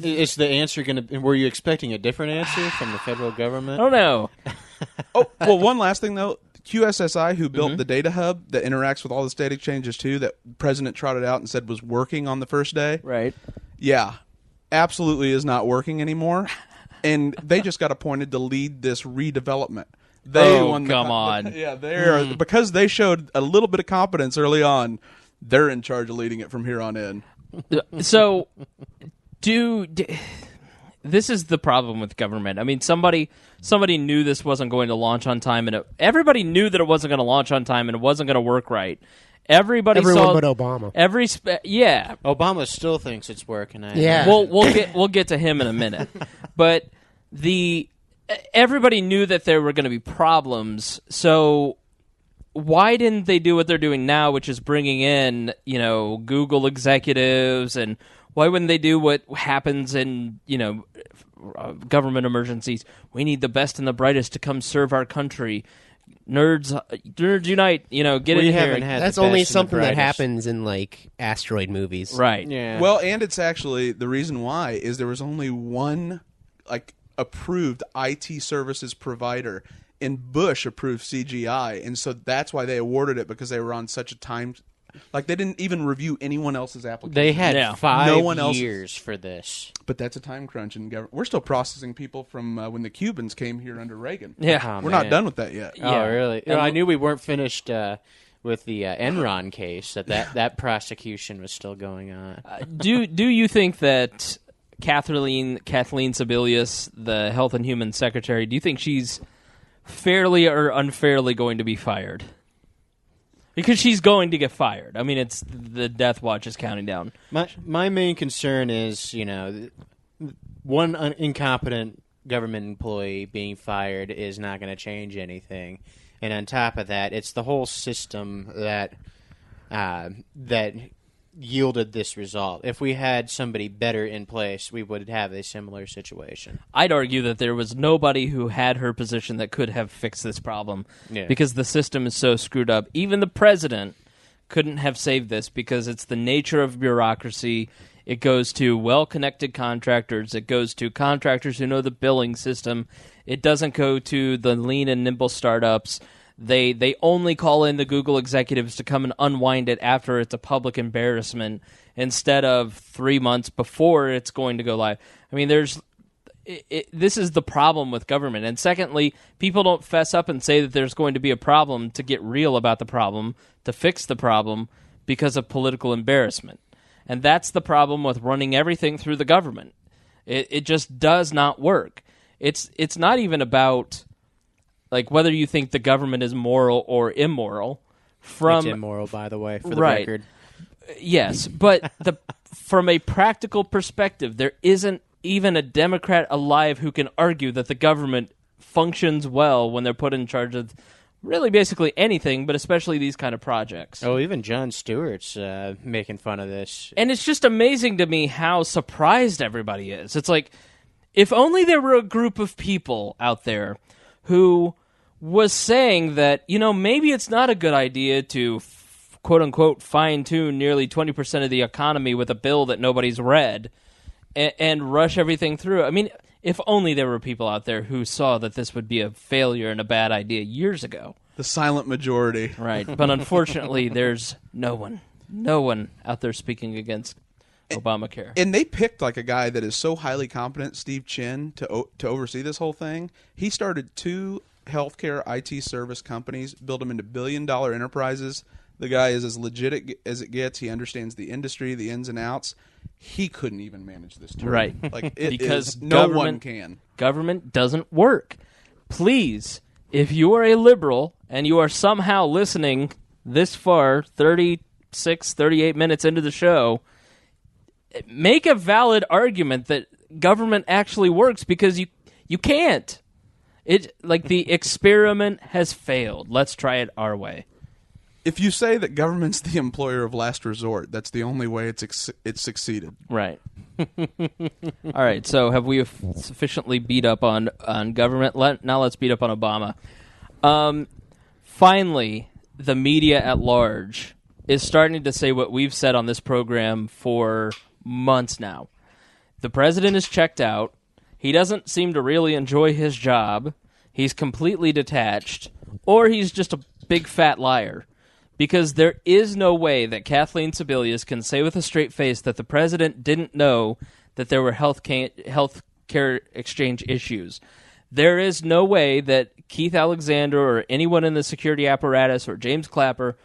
Is the answer going to? Were you expecting a different answer from the federal I government? don't know. Oh, well, one last thing, though. QSSI, who built the data hub that interacts with all the state exchanges, too, that President trotted out and said was working on the first day. Right. Yeah, absolutely is not working anymore. And they just got appointed to lead this redevelopment. They Oh, won the come on. Yeah, they're because they showed a little bit of competence early on. They're in charge of leading it from here on in. So, this is the problem with government. I mean, somebody knew this wasn't going to launch on time, and everybody knew that it wasn't going to launch on time, and it wasn't going to work right. Everyone but Obama. Obama still thinks it's working. Yeah. We'll get to him in a minute, but everybody knew that there were going to be problems. So why didn't they do what they're doing now, which is bringing in Google executives, and why wouldn't they do what happens in government emergencies? We need the best and the brightest to come serve our country. Nerds unite! Get in here. That's only something that happens in like asteroid movies, right? Yeah. Well, and it's actually the reason why is there was only one approved IT services provider, and Bush approved CGI, and so that's why they awarded it, because they were on such a time. Like, they didn't even review anyone else's application. They had 5 no one years for this. But that's a time crunch in government. We're still processing people from when the Cubans came here under Reagan. Yeah. We're not done with that yet. Yeah. Oh, really? I knew we weren't finished with the Enron case, that prosecution was still going on. Do you think that Kathleen Sebelius, the Health and Human Secretary, do you think she's fairly or unfairly going to be fired? Because she's going to get fired. I mean, it's the death watch is counting down. My main concern is, one incompetent government employee being fired is not going to change anything. And on top of that, it's the whole system that yielded this result. If we had somebody better in place, we would have a similar situation. I'd argue that there was nobody who had her position that could have fixed this problem, because the system is so screwed up. Even the president couldn't have saved this, because it's the nature of bureaucracy. It goes to well-connected contractors. It goes to contractors who know the billing system. It doesn't go to the lean and nimble startups. They only call in the Google executives to come and unwind it after it's a public embarrassment, instead of 3 months before it's going to go live. I mean, this is the problem with government. And secondly, people don't fess up and say that there's going to be a problem to get real about the problem, to fix the problem, because of political embarrassment. And that's the problem with running everything through the government. It just does not work. It's not even about whether you think the government is moral or immoral. It's immoral, by the way, for the record. Yes, but from a practical perspective, there isn't even a Democrat alive who can argue that the government functions well when they're put in charge of really basically anything, but especially these kind of projects. Oh, even Jon Stewart's making fun of this. And it's just amazing to me how surprised everybody is. It's like, if only there were a group of people out there who was saying that, maybe it's not a good idea to, quote-unquote, fine-tune nearly 20% of the economy with a bill that nobody's read and rush everything through. I mean, if only there were people out there who saw that this would be a failure and a bad idea years ago. The silent majority. Right, but unfortunately, there's no one out there speaking against Obamacare. And they picked a guy that is so highly competent, Steve Chin, to oversee this whole thing. He started 2 healthcare IT service companies, built them into billion-dollar enterprises. The guy is as legit as it gets. He understands the industry, the ins and outs. He couldn't even manage this turd. Right. Because no one can. Government doesn't work. Please, if you are a liberal and you are somehow listening this far, 36, 38 minutes into the show, make a valid argument that government actually works, because you can't. The experiment has failed. Let's try it our way. If you say that government's the employer of last resort, that's the only way it's succeeded. Right. All right. So have we sufficiently beat up on government? Now let's beat up on Obama. Finally, the media at large is starting to say what we've said on this program for months now. The president is checked out. He doesn't seem to really enjoy his job. He's completely detached, or he's just a big fat liar. Because there is no way that Kathleen Sebelius can say with a straight face that the president didn't know that there were health care exchange issues. There is no way that Keith Alexander or anyone in the security apparatus or James Clapper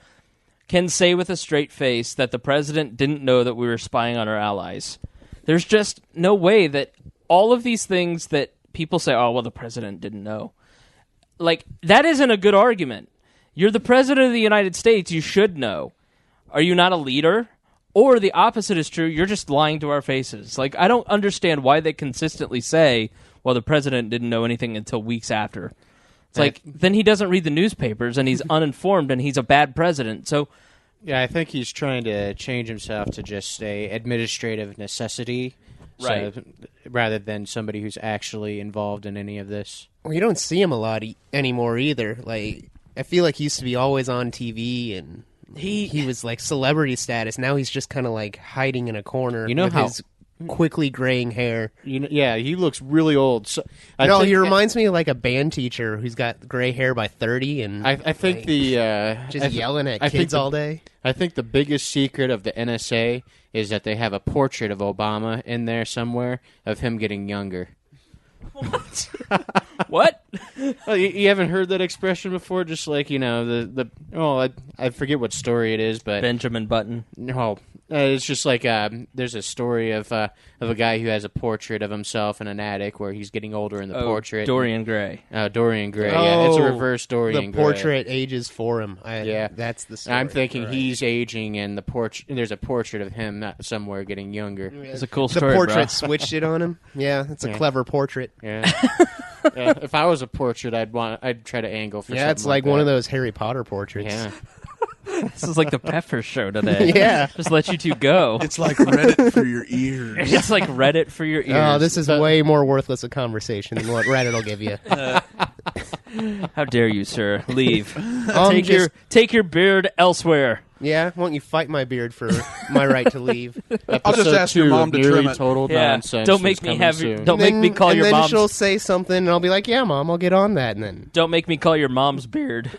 can say with a straight face that the president didn't know that we were spying on our allies. There's just no way that all of these things that people say, oh, well, the president didn't know. Like, that isn't a good argument. You're the president of the United States. You should know. Are you not a leader? Or the opposite is true. You're just lying to our faces. Like, I don't understand why they consistently say, well, the president didn't know anything until weeks after. It's like, then he doesn't read the newspapers, and he's uninformed, and he's a bad president. So, yeah, I think he's trying to change himself to just a administrative necessity, right? So, rather than somebody who's actually involved in any of this. Well, you don't see him a lot anymore either. Like, I feel like he used to be always on TV, and he was like celebrity status. Now he's just kind of like hiding in a corner. You know with how his quickly graying hair. Yeah, he looks really old. So, he reminds me of like a band teacher who's got gray hair by 30, and I think like, just yelling at kids all day. I think the biggest secret of the NSA is that they have a portrait of Obama in there somewhere of him getting younger. What? Oh, you haven't heard that expression before? Just like, I forget what story it is, but Benjamin Button. No, it's just like there's a story of a guy who has a portrait of himself in an attic where he's getting older in the portrait. Dorian Gray. Dorian Gray. Yeah, it's a reverse Dorian Gray. The portrait ages for him. Yeah, that's the story. I'm thinking he's aging, and there's a portrait of him somewhere getting younger. It's a cool story. The portrait bro. switched it on him. Yeah, it's a clever portrait. Yeah. Yeah, if I was a portrait, I'd try to angle for. Yeah, it's like one of those Harry Potter portraits. Yeah. This is like the Peffers show today. Yeah. Just let you two go. It's like Reddit for your ears. It's like Reddit for your ears. Oh, this is way more worthless a conversation than what Reddit will give you. How dare you, sir? Leave. Take your beard elsewhere. Yeah, won't you fight my beard for my right to leave? I'll just ask your mom to trim it. Total nonsense. Don't make me Don't make me call your mom. mom. And then she'll say something, and I'll be like, "Yeah, Mom, I'll get on that." And then don't make me call your mom's beard.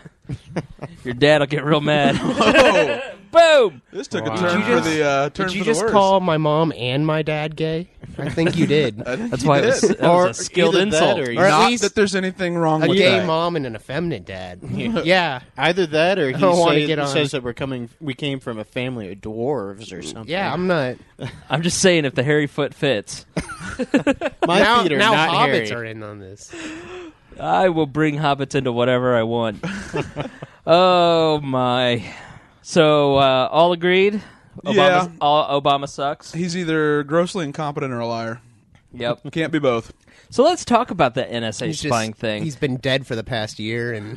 Your dad'll get real mad. Oh. Boom! This took a turn for the Did you just call my mom and my dad gay? I think you did. That's why that was a skilled insult. Or at least that there's anything wrong with a gay that. mom and an effeminate dad. Yeah. Either that, or he says that we came from a family of dwarves or something. Yeah, I'm not. I'm just saying, if the hairy foot fits, my feet are now not hobbits hairy. are in on this. I will bring hobbits into whatever I want. Oh my! So all agreed? Yeah. Obama sucks. He's either grossly incompetent or a liar. Yep. Can't be both. So let's talk about the NSA spying thing. He's been dead for the past year, and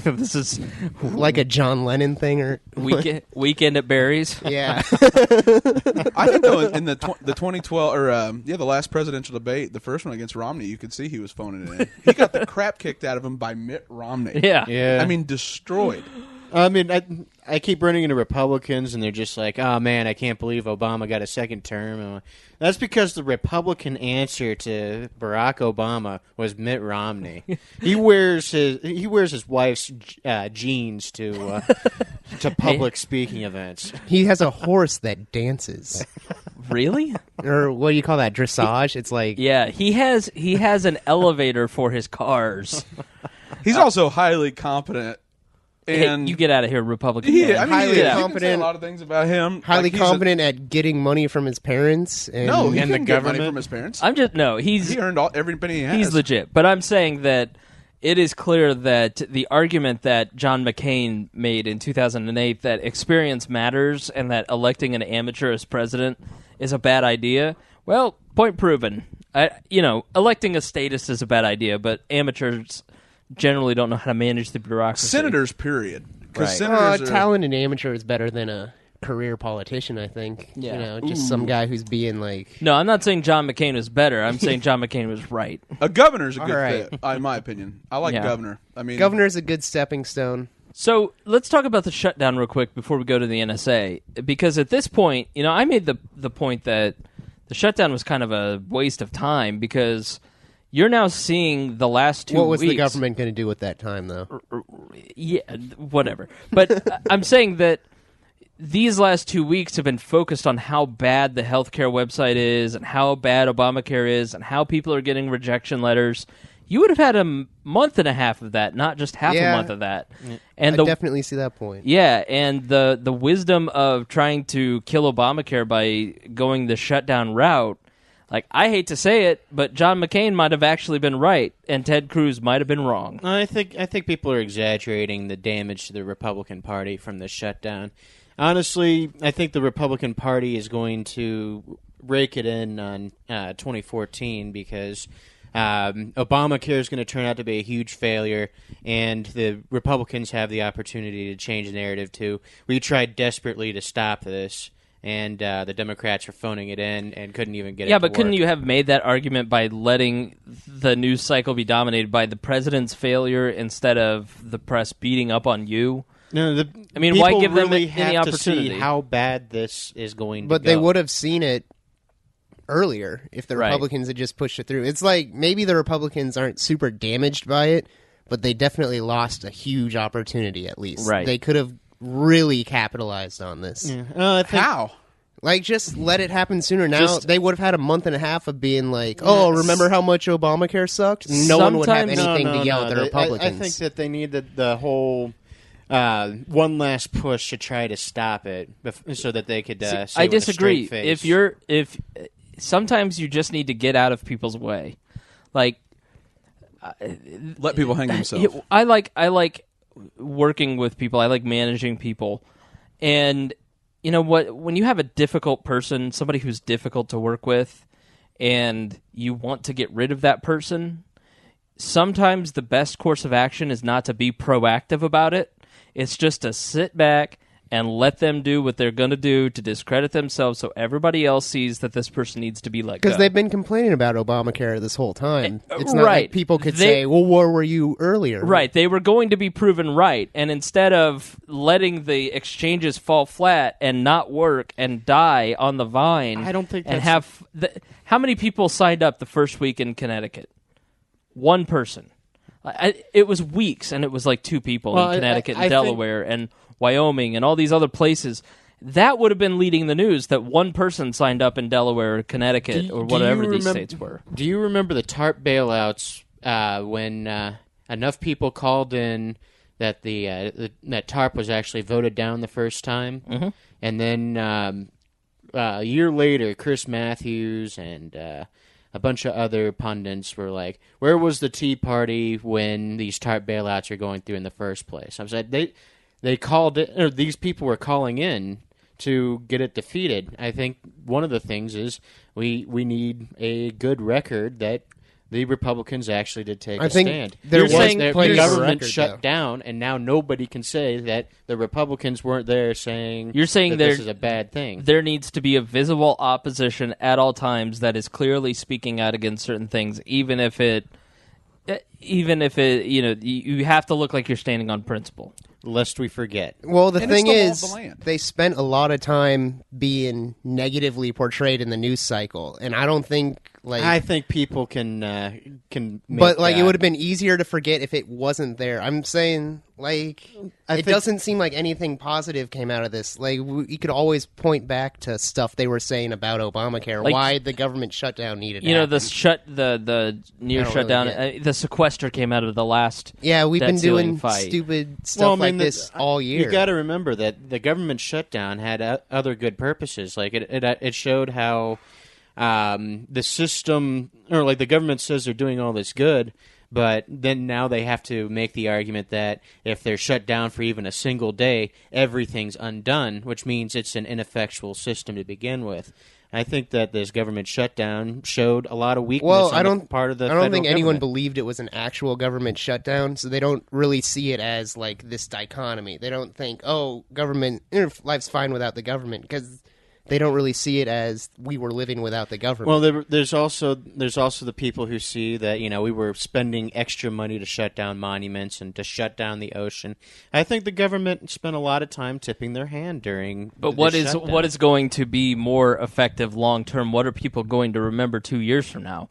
this is like a John Lennon thing, or weekend at Barry's. Yeah. I think though in the 2012 or the last presidential debate, the first one against Romney, you could see he was phoning it in. He got the crap kicked out of him by Mitt Romney. Yeah. I mean, destroyed. I mean, I keep running into Republicans, and they're just like, "Oh man, I can't believe Obama got a second term." I'm like, that's because the Republican answer to Barack Obama was Mitt Romney. He wears his wife's jeans to public speaking events. He has a horse that dances. Really? Or what do you call that? Dressage? It's like he has an elevator for his cars. He's also highly competent. And hey, you get out of here, Republican. Highly competent. You can say a lot of things about him. Highly competent at getting money from his parents. And And the government. get money from his parents. He earned every penny he has. He's legit. But I'm saying that it is clear that the argument that John McCain made in 2008 that experience matters and that electing an amateur as president is a bad idea. Well, point proven. Electing a statist is a bad idea, but amateurs generally don't know how to manage the bureaucracy. Senators, period. Right. Senators talented amateur is better than a career politician, I think. Yeah. Just some guy who's being like... No, I'm not saying John McCain was better. I'm saying John McCain was right. A governor's a good right. fit, in my opinion. I like governor. I mean, governor's a good stepping stone. So let's talk about the shutdown real quick before we go to the NSA. Because at this point, I made the point that the shutdown was kind of a waste of time because... You're now seeing the last 2 weeks. What was the government going to do with that time, though? Yeah, whatever. But I'm saying that these last 2 weeks have been focused on how bad the healthcare website is and how bad Obamacare is and how people are getting rejection letters. you would have had a month and a half of that, not just half a month of that. And I definitely see that point. Yeah, and the wisdom of trying to kill Obamacare by going the shutdown route, like, I hate to say it, but John McCain might have actually been right, and Ted Cruz might have been wrong. I think people are exaggerating the damage to the Republican Party from this shutdown. Honestly, I think the Republican Party is going to rake it in on 2014 because Obamacare is going to turn out to be a huge failure, and the Republicans have the opportunity to change the narrative too. We tried desperately to stop this, and the Democrats were phoning it in and couldn't even get it to work. Yeah, but couldn't you have made that argument by letting the news cycle be dominated by the president's failure instead of the press beating up on you? No, I mean, why give them really any have opportunity? to see how bad this is going to But go. they would have seen it earlier if the Republicans had just pushed it through. It's like maybe the Republicans aren't super damaged by it, but they definitely lost a huge opportunity at least. Right. They could have really capitalized on this. Yeah. I think, How? Like, just let it happen sooner. Now, they would have had a month and a half of being like, oh, remember how much Obamacare sucked? No one would have anything to yell at the Republicans. I think that they need the whole one last push to try to stop it so that they could say I with a disagree. straight face. If sometimes you just need to get out of people's way. Like, Let people hang themselves. I like working with people. I like managing people. And you know what? When you have a difficult person, somebody who's difficult to work with, and you want to get rid of that person, sometimes the best course of action is not to be proactive about it. It's just to sit back and let them do what they're going to do to discredit themselves so everybody else sees that this person needs to be let go. Because they've been complaining about Obamacare this whole time. It's not right. like people could say, well, where were you earlier? Right. They were going to be proven right. And instead of letting the exchanges fall flat and not work and die on the vine, I don't think and that's... how many people signed up the first week in Connecticut? One person. It was weeks, and it was like 2 people in Connecticut and Delaware and Wyoming and all these other places. That would have been leading the news that one person signed up in Delaware or Connecticut or whatever these states were. Do you remember the TARP bailouts when enough people called in that that TARP was actually voted down the first time? Mm-hmm. And then a year later, Chris Matthews and a bunch of other pundits were like, where was the Tea Party when these TARP bailouts are going through in the first place? I was like, they called it, or these people were calling in to get it defeated. I think one of the things is we need a good record that the Republicans actually did take a stand. You're saying the government shut down, and now nobody can say that the Republicans weren't there saying that this is a bad thing. There needs to be a visible opposition at all times that is clearly speaking out against certain things, even if it, you have to look like you're standing on principle. Lest we forget. Well, the And thing it's the is, law of the land. they spent a lot of time being negatively portrayed in the news cycle, and I don't think I think people can make but like that. it would have been easier to forget if it wasn't there. I'm saying it doesn't seem like anything positive came out of this. Like you could always point back to stuff they were saying about Obamacare, Like, why the government shutdown needed. You know, happen. the near I don't shutdown, really the sequester came out of the last. Yeah, we've been debt-ceiling doing fight. stupid stuff like this all year. You got to remember that the government shutdown had other good purposes. Like it showed how the system, or like the government says they're doing all this good, but then now they have to make the argument that if they're shut down for even a single day, everything's undone, which means it's an ineffectual system to begin with. I think that this government shutdown showed a lot of weakness on the part of the federal I don't think anyone government. believed it was an actual government shutdown, so they don't really see it as like this dichotomy. They don't think, oh, government, life's fine without the government, because they don't really see it as we were living without the government. Well, there's also the people who see that we were spending extra money to shut down monuments and to shut down the ocean. I think the government spent a lot of time tipping their hand during. But the what is going to be more effective long term? What are people going to remember 2 years from now?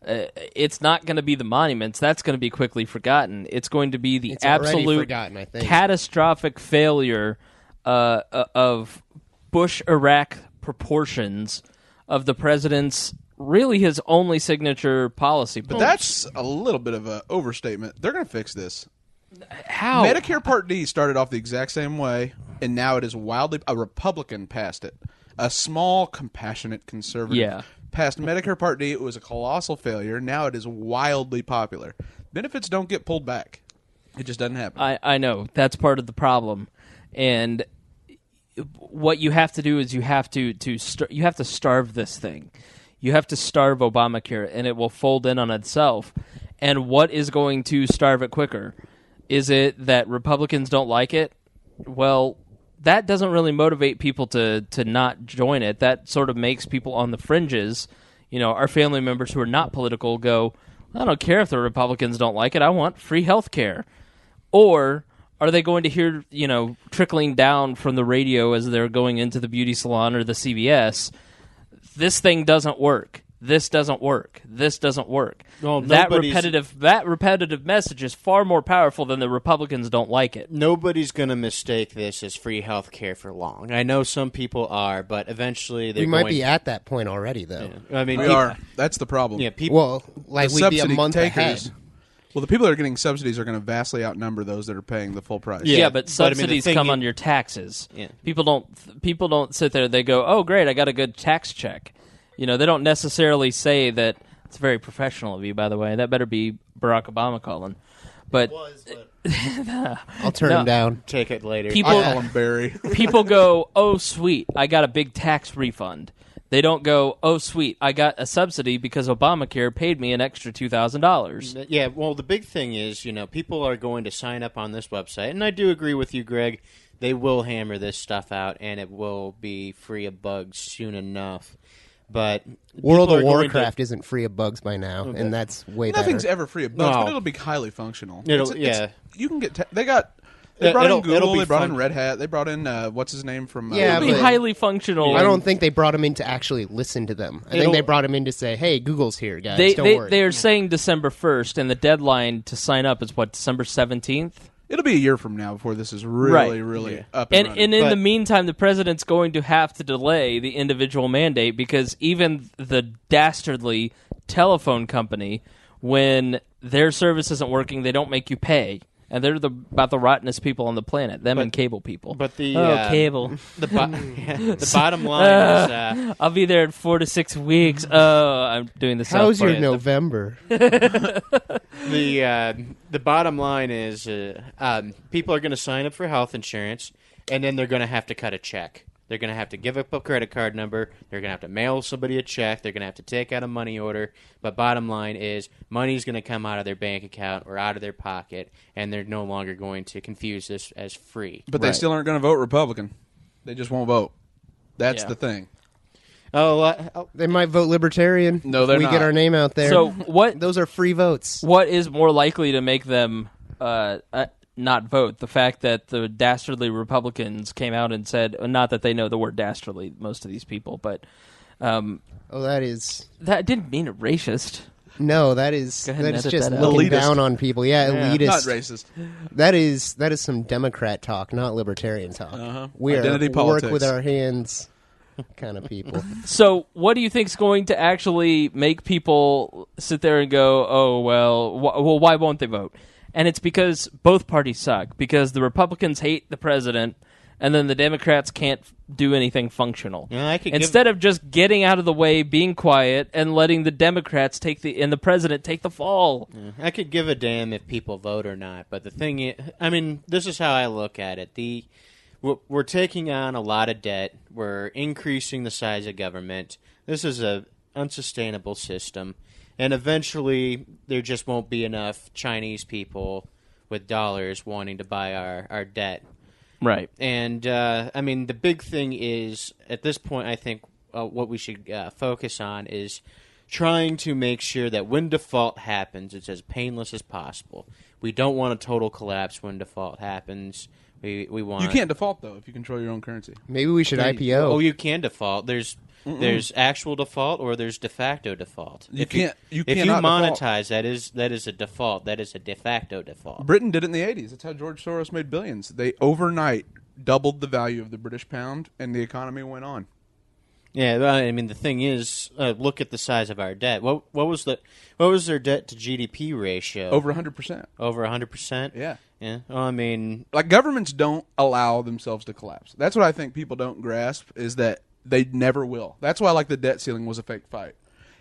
It's not going to be the monuments. That's going to be quickly forgotten. It's going to be the absolute forgotten, I think. catastrophic failure of Bush-Iraq proportions of the president's really his only signature policy. But that's a little bit of an overstatement. They're going to fix this. how Medicare Part D started off the exact same way, and now it is wildly... A Republican passed it. A small, compassionate conservative passed Medicare Part D. It was a colossal failure. Now it is wildly popular. Benefits don't get pulled back. It just doesn't happen. I know that's part of the problem, and what you have to do is you have to starve this thing. You have to starve Obamacare, and it will fold in on itself. And what is going to starve it quicker? Is it that Republicans don't like it? Well, that doesn't really motivate people to not join it. That sort of makes people on the fringes, our family members who are not political, go, I don't care if the Republicans don't like it. I want free health care. Or are they going to hear, trickling down from the radio as they're going into the beauty salon or the CVS, this thing doesn't work. This doesn't work. This doesn't work. Well, that repetitive message is far more powerful than the Republicans don't like it. Nobody's going to mistake this as free health care for long. I know some people are, but eventually they're We might be at that point already, though. Yeah. I mean, we are. That's the problem. Yeah, people. Well, like The we'd be a subsidy month takers- ahead. Well, the people that are getting subsidies are going to vastly outnumber those that are paying the full price. Yeah, but but I mean, the subsidies thing come is- on your taxes. Yeah. People don't sit there. They go, "Oh, great, I got a good tax check." They don't necessarily say that. It's very professional of you, by the way. That better be Barack Obama calling. But I'll turn him down. Take it later. People- I call him Barry. people go, "Oh, sweet, I got a big tax refund." They don't go, "Oh, sweet, I got a subsidy because Obamacare paid me an extra $2,000." Yeah, well, the big thing is, people are going to sign up on this website, and I do agree with you, Greg. They will hammer this stuff out, and it will be free of bugs soon enough. But World people of are going Warcraft isn't free of bugs by now, and that's way Nothing's better. ever free of bugs, No. but it'll be highly functional. Yeah. You can get... They brought in it'll Google, be they brought fun. in Red Hat, they brought in, what's his name from... Yeah, It'll be but- highly functional. I don't think they brought him in to actually listen to them. I think they brought him in to say, "Hey, Google's here, guys. Don't worry." They are saying December 1st, and the deadline to sign up is what, December 17th? It'll be a year from now before this is really up and running. And in But- the meantime, the president's going to have to delay the individual mandate because even the dastardly telephone company, when their service isn't working, they don't make you pay. And they're about the rottenest people on the planet, them and cable people. But the cable. the bottom line is I'll be there in 4 to 6 weeks. Oh, I'm doing the South How's your Park. November? the bottom line is people are going to sign up for health insurance, and then they're going to have to cut a check. They're going to have to give up a credit card number. They're going to have to mail somebody a check. They're going to have to take out a money order. But bottom line is money's going to come out of their bank account or out of their pocket, and they're no longer going to confuse this as free. But they still aren't going to vote Republican. They just won't vote. That's the thing. They might vote Libertarian. No, they're we not. get our name out there. So what? Those are free votes. What is more likely to make them not vote? The fact that the dastardly Republicans came out and said, not that they know the word dastardly, most of these people, but That didn't mean it racist. No, that is Go ahead and that's edit just that out. looking Elitist. down on people. Yeah, elitist. Not racist. That is some Democrat talk, not Libertarian talk. We Identity are politics. work with our hands kind of people. So what do you think is going to actually make people sit there and go, oh, well, why won't they vote? And it's because both parties suck, because the Republicans hate the president, and then the Democrats can't do anything functional. Yeah, Instead of just getting out of the way, being quiet, and letting the Democrats and the president take the fall. I could give a damn if people vote or not, but the thing is, this is how I look at it. We're taking on a lot of debt. We're increasing the size of government. This is a unsustainable system, and eventually there just won't be enough Chinese people with dollars wanting to buy our debt. Right. And, the big thing is, at this point, I think what we should focus on is trying to make sure that when default happens, it's as painless as possible. We don't want a total collapse when default happens. We want... You can't default, though, if you control your own currency. Maybe we should IPO. Oh, you can default. There's actual default or there's de facto default. If you cannot default. monetize, that is a default. That is a de facto default. Britain did it in the 80s. That's how George Soros made billions. They overnight doubled the value of the British pound, and the economy went on. Yeah, well, I mean, the thing is, look at the size of our debt. What was their debt to GDP ratio? Over 100%. Over 100%. Yeah. Yeah. Well, I mean, Like, governments don't allow themselves to collapse. That's what I think people don't grasp, is that they never will. That's why, like, the debt ceiling was a fake fight.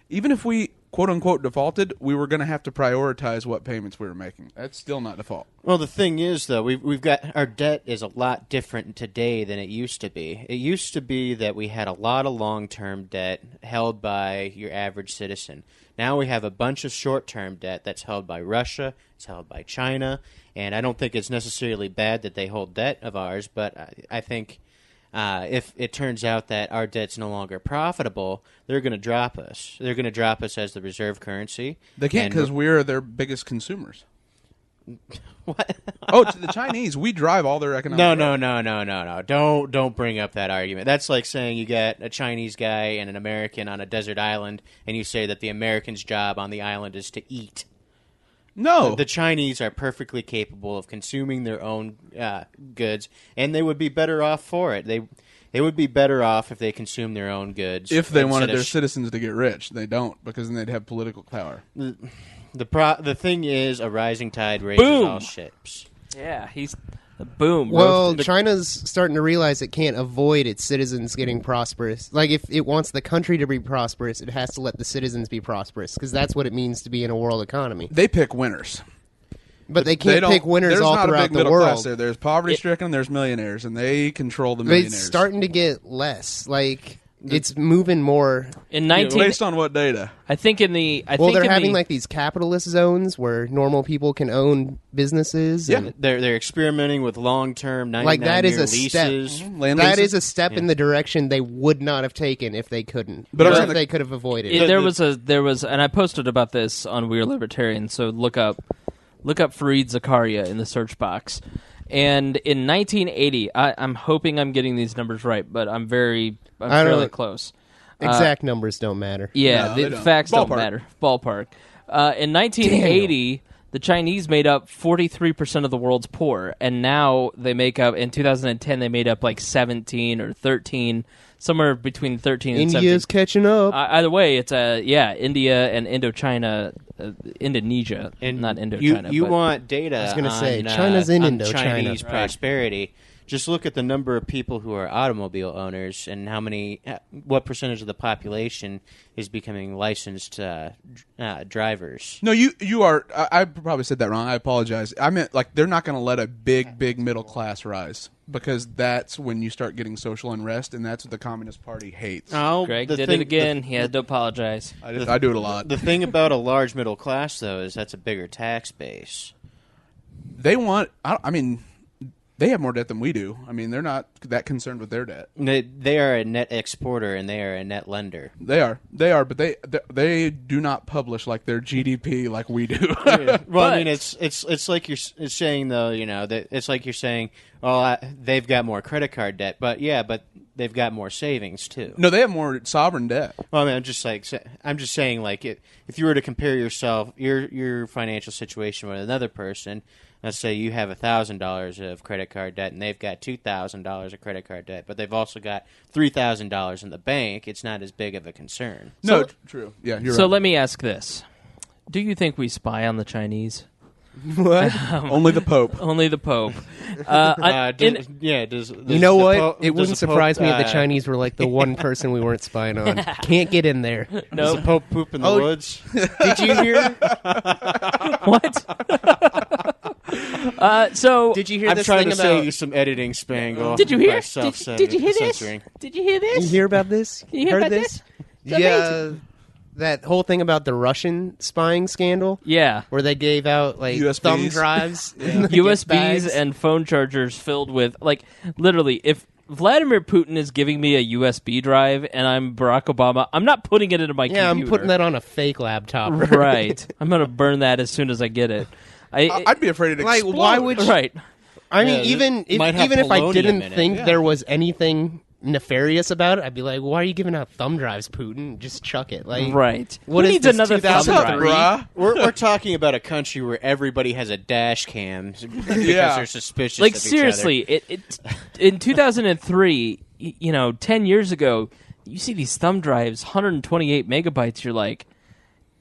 Even if we, quote-unquote, defaulted, we were going to have to prioritize what payments we were making. That's still not default. well, the thing is, though, we've got our debt is a lot different today than it used to be. It used to be that we had a lot of long-term debt held by your average citizen. Now we have a bunch of short-term debt that's held by Russia, it's held by China, and I don't think it's necessarily bad that they hold debt of ours, but I think if it turns out that our debt's no longer profitable, they're going to drop us. They're going to drop us as the reserve currency. They can't, because we're their biggest consumers. What? Oh, to the Chinese, we drive all their economic growth. No. Don't bring up that argument. That's like saying you get a Chinese guy and an American on a desert island, and you say that the American's job on the island is to eat. No. The Chinese are perfectly capable of consuming their own goods, and they would be better off for it. They would be better off if they consumed their own goods. If they wanted their citizens to get rich. They don't, because then they'd have political power. The thing is, a rising tide raises all ships. Yeah, he's boom. Well, roasted. China's starting to realize it can't avoid its citizens getting prosperous. Like, if it wants the country to be prosperous, it has to let the citizens be prosperous, because that's what it means to be in a world economy. They pick winners. But they can't pick winners all throughout the There's not a big middle class world. there. There's poverty-stricken, there's millionaires, and they control the But millionaires. it's starting to get less. Like, it's moving more. In 19, Based on what data? I think in the Well, they're having like these capitalist zones where normal people can own businesses. Yeah. And They're experimenting with long-term 99-year like that is a leases. step. Land That leases? is a step in the direction they would not have taken if they couldn't. But I was Or in if the- they could have avoided it. there was, and I posted about this on We Are Libertarians. So look up Fareed Zakaria in the search box. And in 1980, I'm hoping I'm getting these numbers right, but I'm fairly close. Exact numbers don't matter. Yeah, No, the they don't. facts Ballpark. don't matter. Ballpark. In 1980, the Chinese made up 43% of the world's poor, and now they make up, in 2010, they made up like 17 or 13, somewhere between 13 and 17. India's catching up. Either way, it's India and Indonesia, not Indochina. You but want data? I was gonna on, say, China's in on Indochina. Chinese Right. prosperity. Just look at the number of people who are automobile owners and what percentage of the population is becoming licensed drivers. No, you are. I probably said that wrong. I apologize. I meant, like, they're not going to let a big middle class rise, because that's when you start getting social unrest, and that's what the Communist Party hates. Oh, Greg did it again. He had to apologize. I do it a lot. The thing about a large middle class, though, is that's a bigger tax base. They want. I mean, they have more debt than we do. I mean, they're not that concerned with their debt. They are a net exporter and they are a net lender. They are, but they do not publish like their GDP like we do. Well, I mean, it's like you're saying, though, that it's like you're saying, they've got more credit card debt, but they've got more savings too. No, they have more sovereign debt. Well, I mean, I'm just saying, like, if you were to compare your financial situation with another person. Let's say you have $1,000 of credit card debt, and they've got $2,000 of credit card debt, but they've also got $3,000 in the bank. It's not as big of a concern. No, true. Yeah, you're So right. let me ask this: do you think we spy on the Chinese? What? Only the Pope. Only the Pope. You know what? It wouldn't surprise me if the Chinese were like the one person we weren't spying on. Can't get in there. Does the Pope poop in the woods? Did you hear? What? So Did you hear I'm this trying thing to about? save you some editing spangle. did you hear? by self-censoring. Did you hear this? Did you hear this? You hear about this? You hear Heard about this? It's Yeah, that whole thing about the Russian spying scandal, Yeah. where they gave out like USBs. thumb drives, in, like, gift USBs bags. and phone chargers filled with, like, literally, if Vladimir Putin is giving me a USB drive and I'm Barack Obama, I'm not putting it into my computer. I'm putting that on a fake laptop. Right. I'm going to burn that as soon as I get it. I'd be afraid it'd Like, explode. why would you- Right. I mean, Yeah, even it might have if I polonium didn't in it. think Yeah. there was anything nefarious about it, I'd be like, "Why are you giving out thumb drives, Putin? Just chuck it." Like, Right. What Who is needs this, another thumb 2003? drive? We're talking about a country where everybody has a dash cam because Yeah. they're suspicious Like, of each seriously, it in 2003, 10 years ago, you see these thumb drives, 128 megabytes. You're like,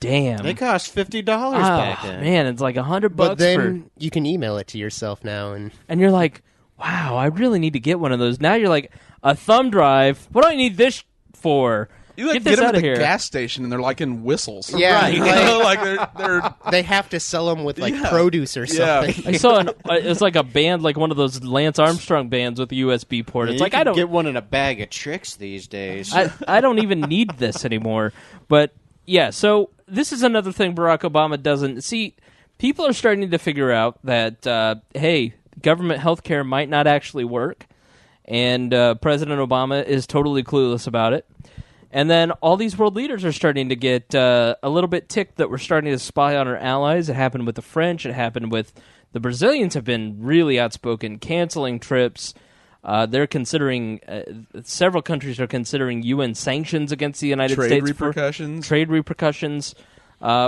damn, They cost $50 back then. man, it's like $100 But then for, you can email it to yourself now, and and you're like, wow, I really need to get one of those. Now you're like, a thumb drive. What do I need this for? You like Get get this them out at of the here. gas station and they're like in whistles. Yeah, You know, like they're they have to sell them with like Yeah. produce or Yeah. something. I saw it's like a band, like one of those Lance Armstrong bands with a USB port. It's You like can I don't get one in a bag of tricks these days. I don't even need this anymore. But yeah, so this is another thing Barack Obama doesn't see. People are starting to figure out that hey, government health care might not actually work, and President Obama is totally clueless about it. And then all these world leaders are starting to get a little bit ticked that we're starting to spy on our allies. It happened with the French. It happened with the Brazilians. Have been really outspoken, canceling trips. They're considering several countries are considering UN sanctions against the United trade States repercussions. for trade repercussions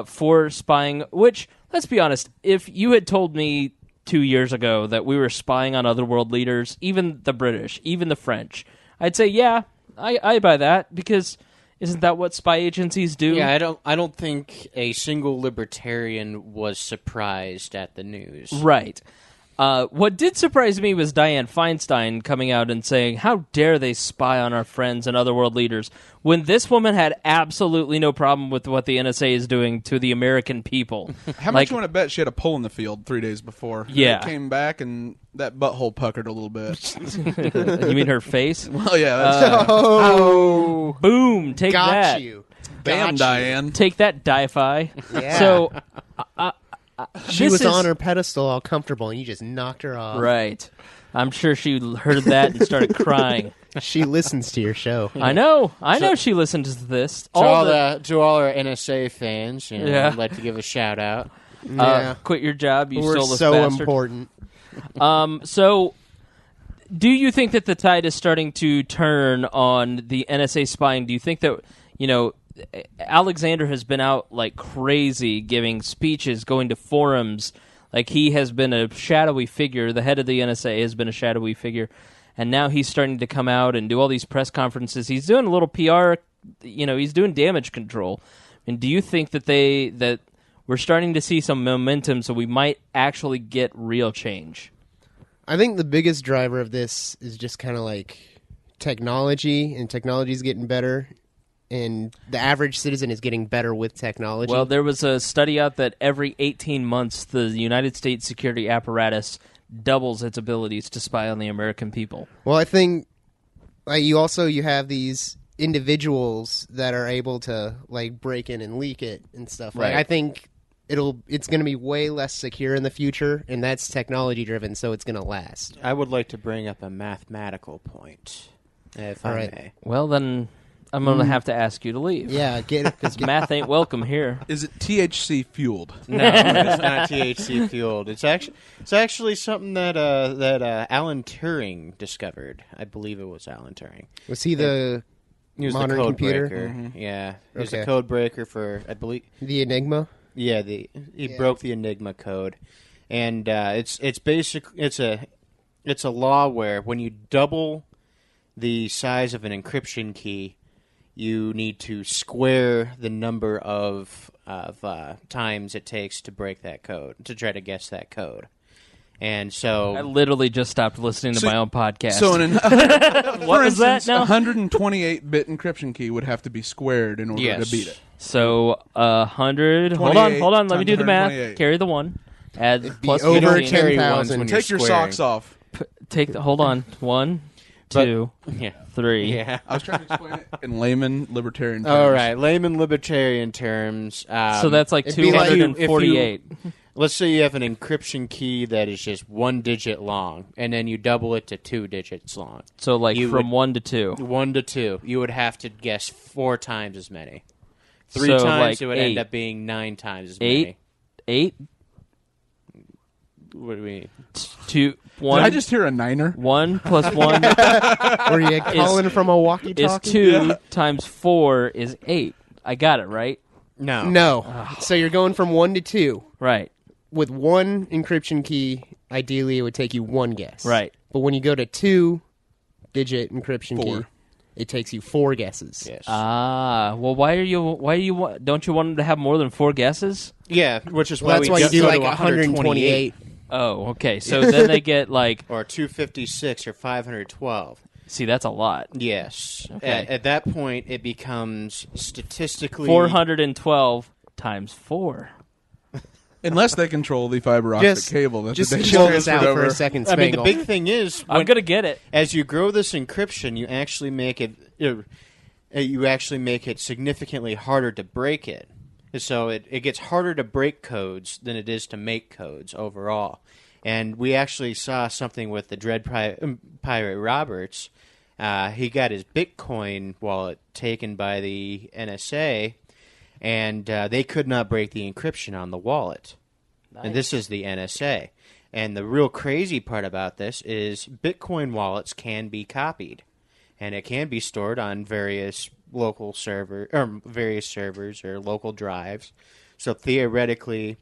for spying. Which, let's be honest, if you had told me 2 years ago that we were spying on other world leaders, even the British, even the French, I'd say, yeah, I buy that, because isn't that what spy agencies do? Yeah, I don't think a single libertarian was surprised at the news. Right. What did surprise me was Dianne Feinstein coming out and saying, how dare they spy on our friends and other world leaders, when this woman had absolutely no problem with what the NSA is doing to the American people. How much you want to bet she had a pole in the field 3 days before? Yeah. And it came back and that butthole puckered a little bit. You mean her face? Well, yeah. That's, Oh, Boom! Take got that. you. damn, Got you. Diane. Take that, Di-Fi. Yeah. So, She this was is- on her pedestal all comfortable, and you just knocked her off. right. I'm sure she heard that and started crying. She listens to your show. I know she listens to this. To all our NSA fans, Yeah. I'd like to give a shout out. Yeah. Quit your job, you We're soulless so bastard. important. So, do you think that the tide is starting to turn on the NSA spying? Do you think that, Alexander has been out like crazy, giving speeches, going to forums, like he has been a shadowy figure. The head of the NSA has been a shadowy figure, and now he's starting to come out and do all these press conferences. He's doing a little PR, he's doing damage control. And do you think that we're starting to see some momentum, so we might actually get real change? I think the biggest driver of this is just kind of like technology, and technology's getting better, and the average citizen is getting better with technology. Well, there was a study out that every 18 months, the United States security apparatus doubles its abilities to spy on the American people. Well, I think you have these individuals that are able to like break in and leak it and stuff. Like, Right. I think it's going to be way less secure in the future, and that's technology driven, so it's going to last. I would like to bring up a mathematical point, if All I right. may. Well, then I'm going to have to ask you to leave. Yeah, Because math ain't welcome here. is it THC fueled? No, it's not THC fueled. It's actually something that Alan Turing discovered. I believe it was Alan Turing. Was he the He was modern the code computer? breaker. Yeah, he was Okay. the code breaker for, I believe. The Enigma? Yeah, he broke the Enigma code, and it's a law where when you double the size of an encryption key, you need to square the number of times it takes to break that code, to try to guess that code. And so I literally just stopped listening to my own podcast. So what was that now? A 128-bit encryption key would have to be squared in order Yes. to beat it. So 100. Hold 28 on. Let me do the math. 128. Carry the 1. Add plus over 15. carry 10,000. ones when you're Take your squaring. socks off. Hold on. 1, 2, yeah, 3. yeah. I was trying to explain it in layman libertarian terms. All right, layman libertarian terms. So that's like it'd be like 248. Let's say you have an encryption key that is just 1 digit long, and then you double it to 2 digits long. So like You from would- 1 to 2. 1 to 2. You would have to guess 4 times as many. 3 So, times, like it would 8. end up being 9 times as 8. many. 8. What do we mean? 2. Did 1. I just hear a niner? 1 plus 1 Were you calling from a is walkie-talkie? 2 times 4 is 8. I got it right. No. No. So you're going from 1 to 2. Right. With 1 encryption key, ideally it would take you 1 guess. Right. But when you go to 2-digit encryption 4. key, it takes you 4 guesses. Yes. Well, don't you want them to have more than 4 guesses? Yeah, which is Well, why that's we why you just do go like to 128. Oh, okay. So then they get like, or 256 or 512. see, that's a lot. Yes. Okay. At that point, it becomes statistically 412 times 4. Unless they control the fiber optic cable that just the data chill this transferred out for over. a second, I mean, the Spangle. big thing is, I'm going to get it. as you grow this encryption, you actually make it significantly harder to break it. So it gets harder to break codes than it is to make codes overall. And we actually saw something with the Dread Pirate Roberts. He got his Bitcoin wallet taken by the NSA, and they could not break the encryption on the wallet. Nice. And this is the NSA. And the real crazy part about this is Bitcoin wallets can be copied, and it can be stored on various local various servers or local drives. So theoretically,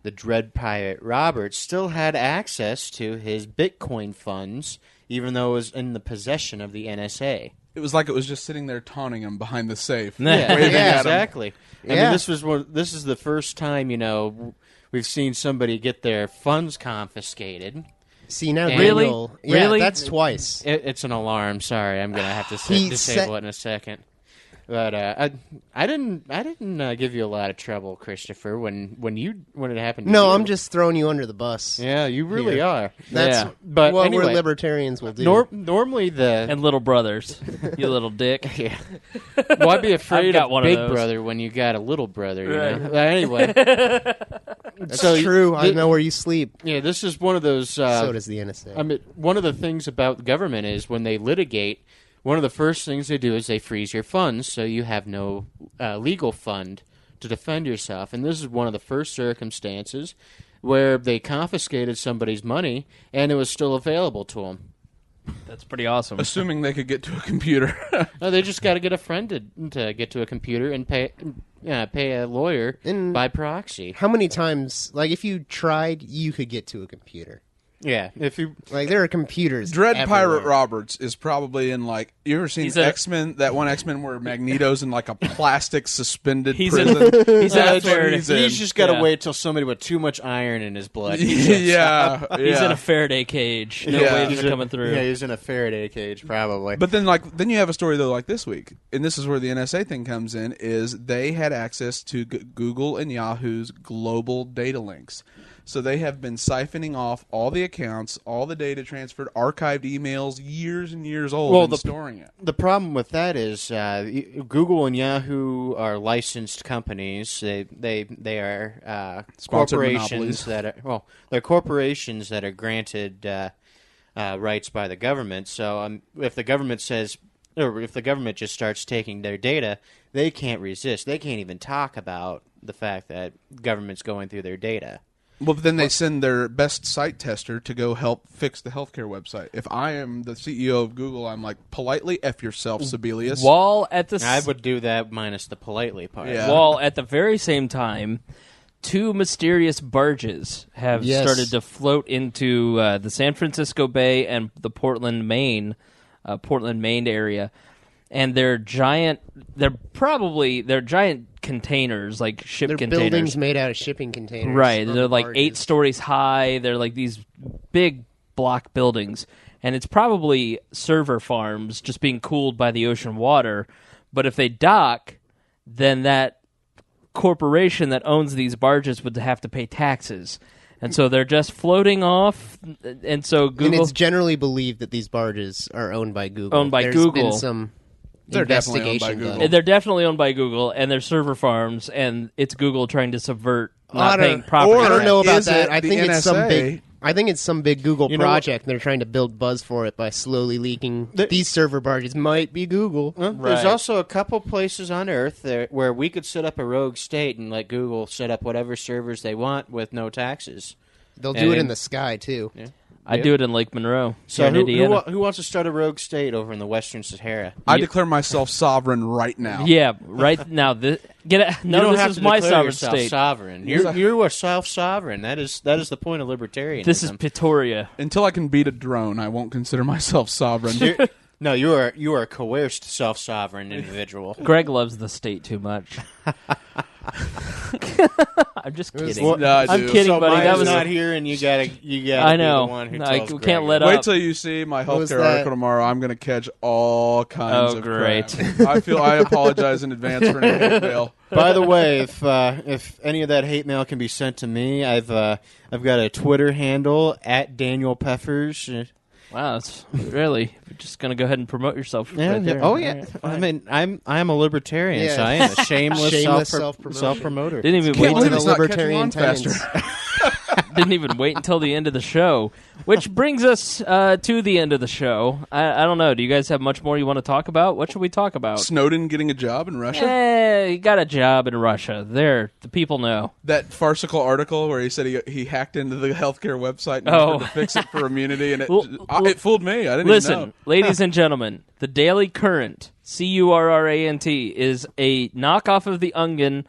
the Dread Pirate Roberts still had access to his Bitcoin funds, even though it was in the possession of the NSA. It was like it was just sitting there taunting him behind the safe. Yeah, waving at him. exactly. I mean, this is the first time, we've seen somebody get their funds confiscated. See, now Really? Daniel... Yeah, Really? that's twice. It's an alarm. Sorry, I'm going to have to He disable it in a second. But I didn't give you a lot of trouble, Christopher, when it happened to you. No, I'm just throwing you under the bus. Yeah, you really Here. are. That's Yeah. But what anyway, we're libertarians will do. normally the And little brothers, you little dick. yeah. Well, I'd be afraid got of one of Big those. Brother when you got a little brother. Right. But anyway, That's true. I know where you sleep. Yeah, this is one of those. So does the NSA. I mean, one of the things about the government is when they litigate, one of the first things they do is they freeze your funds, so you have no legal fund to defend yourself. And this is one of the first circumstances where they confiscated somebody's money and it was still available to them. That's pretty awesome. Assuming they could get to a computer. No, they just got to get a friend to get to a computer and pay a lawyer by proxy. How many times, like, if you tried, you could get to a computer? Yeah, if you Like, there are computers Dread everywhere. Pirate Roberts is probably in, like, you ever seen He's in a- X-Men, that one X-Men where Magneto's in, like, a plastic suspended He's prison? He's in a That's what Faraday. he's in. he's just got to Yeah. wait till somebody with too much iron in his blood. yeah. He's in a Faraday cage. No Yeah. waves are coming through. Yeah, he's in a Faraday cage, probably. But then, then you have a story though, like this week, and this is where the NSA thing comes in. Is they had access to Google and Yahoo's global data links, so they have been siphoning off all the accounts, all the data transferred, archived emails, years and years old, and storing it. The problem with that is Google and Yahoo are licensed companies. They are Sponsored corporations monopolies. they're corporations that are granted rights by the government. So if the government says, or if the government just starts taking their data, they can't resist. They can't even talk about the fact that government's going through their data. Well, but then they send their best site tester to go help fix the healthcare website. If I am the CEO of Google, I'm like, politely F yourself, Sebelius. While at the I would do that minus the politely part. Yeah. while at the very same time, 2 mysterious barges have Yes. started to float into the San Francisco Bay and the Portland, Maine area, and they're giant containers, like ship They're containers. buildings made out of shipping containers. Right, on they're the like barges. 8 stories high. They're like these big block buildings, and it's probably server farms just being cooled by the ocean water. But if they dock, then that corporation that owns these barges would have to pay taxes. And so they're just floating off, and so Google... And it's generally believed that these barges are owned by Google. Owned by There's Google. been some They're definitely owned by investigation Google. done. They're definitely owned by Google, and they're server farms, and it's Google trying to subvert I not don't- paying property or- I don't know about Is that. it I the think it's some NSA? big. I think it's some big Google You know what? project, and they're trying to build buzz for it by slowly leaking. The- These server barges might be Google. Well, there's also a couple places on Earth where we could set up a rogue state and let Google set up whatever servers they want with no taxes. They'll do it in And- the sky too. Yeah. I do it in Lake Monroe. So here in Indiana. who wants to start a rogue state over in the Western Sahara? I declare myself sovereign right now. Yeah, right now. Get it? You No, don't this have is to my declare sovereign yourself state. sovereign. You are self-sovereign. That is the point of libertarianism. This is Pretoria. Until I can beat a drone, I won't consider myself sovereign. No, you are a coerced, self-sovereign individual. Greg loves the state too much. I'm just kidding. No, I I'm do. kidding, So buddy. That Maya's was not here, and you gotta I know. be the one who I tells can't Greg. let up. Wait till you see my was healthcare that? article tomorrow. I'm going to catch all kinds Oh, of great. crap. I apologize in advance for any hate mail. By the way, if any of that hate mail can be sent to me, I've got a Twitter handle at Daniel Peffers. Wow, it's really you're just gonna go ahead and promote yourself. Yeah, right there. Oh All yeah. right, I fine. mean, I'm a libertarian, Yeah. so I am a shameless self-promotion. self-promoter. Didn't even Can't wait. believe to it's the not catching libertarian on faster. tenants. Didn't even wait until the end of the show, which brings us to the end of the show. I don't know. Do you guys have much more you want to talk about? What should we talk about? Snowden getting a job in Russia? He got a job in Russia. There, the people know. That farcical article where he said he hacked into the healthcare website and Oh. offered to fix it for immunity, and It fooled me. I didn't even Listen, know. ladies and gentlemen, the Daily Current, Currant, is a knockoff of the Onion,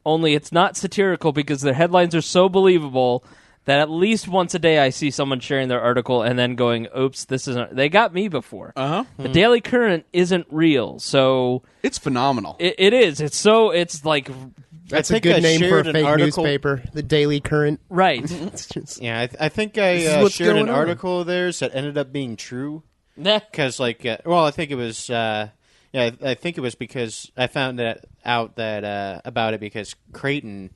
only it's not satirical because their headlines are so believable that at least once a day I see someone sharing their article and then going, oops, this isn't... They got me before. Uh-huh. The Daily Current isn't real, so... It's phenomenal. It is. It's like... That's I a think I good name for a shared an fake article- newspaper. The Daily Current. Right. It's just Yeah, I think This is I what's shared an going on. article of theirs that ended up being true. Nah. Because, I think it was... I think it was because I found out that about it because Creighton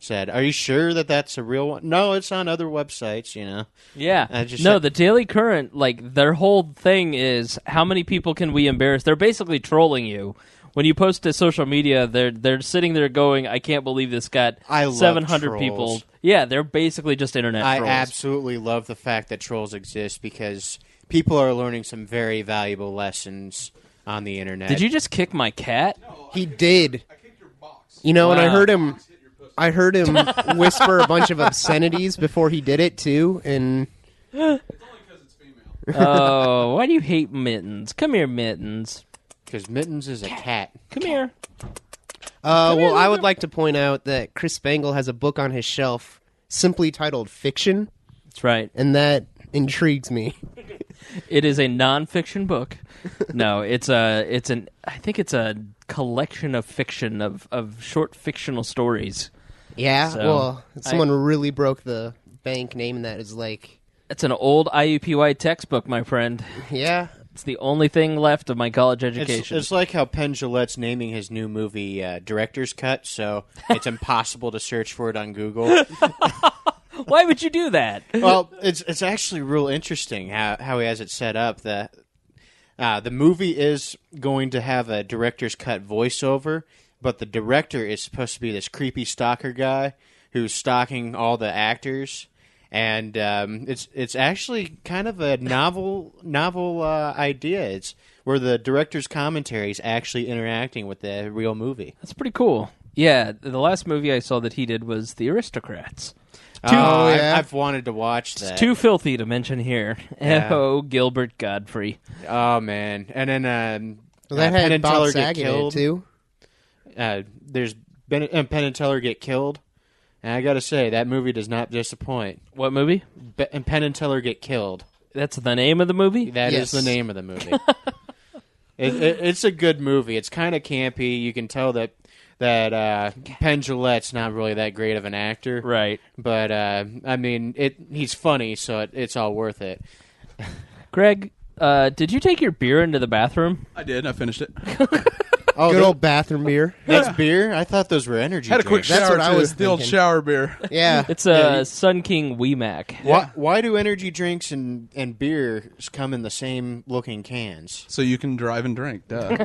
said, "Are you sure that that's a real one?" No, it's on other websites, Yeah. I just No, said- the Daily Current, like, their whole thing is how many people can we embarrass? They're basically trolling you. When you post to social media, they're sitting there going, I can't believe this got I love 700 people. trolls. Yeah, they're basically just internet I trolls. absolutely love the fact that trolls exist because people are learning some very valuable lessons on the internet. Did you just kick my cat? he did. I kicked your box. You know, and I Wow. heard him whisper a bunch of obscenities before he did it too, and It's only because it's female. Oh, why do you hate Mittens? Come here, Mittens. Because Mittens is a cat. Come here. well, I would like to point out that Chris Spangle has a book on his shelf simply titled "Fiction," That's right. and that intrigues me. It is a nonfiction book. No, I think it's a collection of fiction of short fictional stories. Yeah, So, well, someone really broke the bank naming that is like, It's an old IUPUI textbook, my friend. yeah, It's the only thing left of my college education. It's like how Penn Jillette's naming his new movie Director's Cut, so it's impossible to search for it on Google. Why would you do that? Well, it's actually real interesting how he has it set up. The movie is going to have a director's cut voiceover, but the director is supposed to be this creepy stalker guy who's stalking all the actors, and it's actually kind of a novel idea. It's where the director's commentary is actually interacting with the real movie. That's pretty cool. Yeah, the last movie I saw that he did was The Aristocrats. Oh, yeah. I've wanted to watch that. It's too filthy to mention here. Yeah. Oh, Gilbert Godfrey. Oh man! And then well, that Penn had and Bob Teller get Saget in it killed. too. There's Penn and Teller get killed, and I got to say that movie does not disappoint. What movie? And Penn and Teller get killed. That's the name of the movie? That is Yes. the name of the movie. It's a good movie. It's kind of campy. You can tell that Penn Jillette's not really that great of an actor, Right. but I mean, he's funny, so it's all worth it. Greg, did you take your beer into the bathroom? I did. I finished it. Oh, Good old bathroom beer. that's beer. I thought those were energy. Had a quick drinks. That's shower what I too. was The old thinking. shower beer. Yeah, It's a Sun King Wee Mac. Why do energy drinks and beer come in the same looking cans? So you can drive and drink. Duh.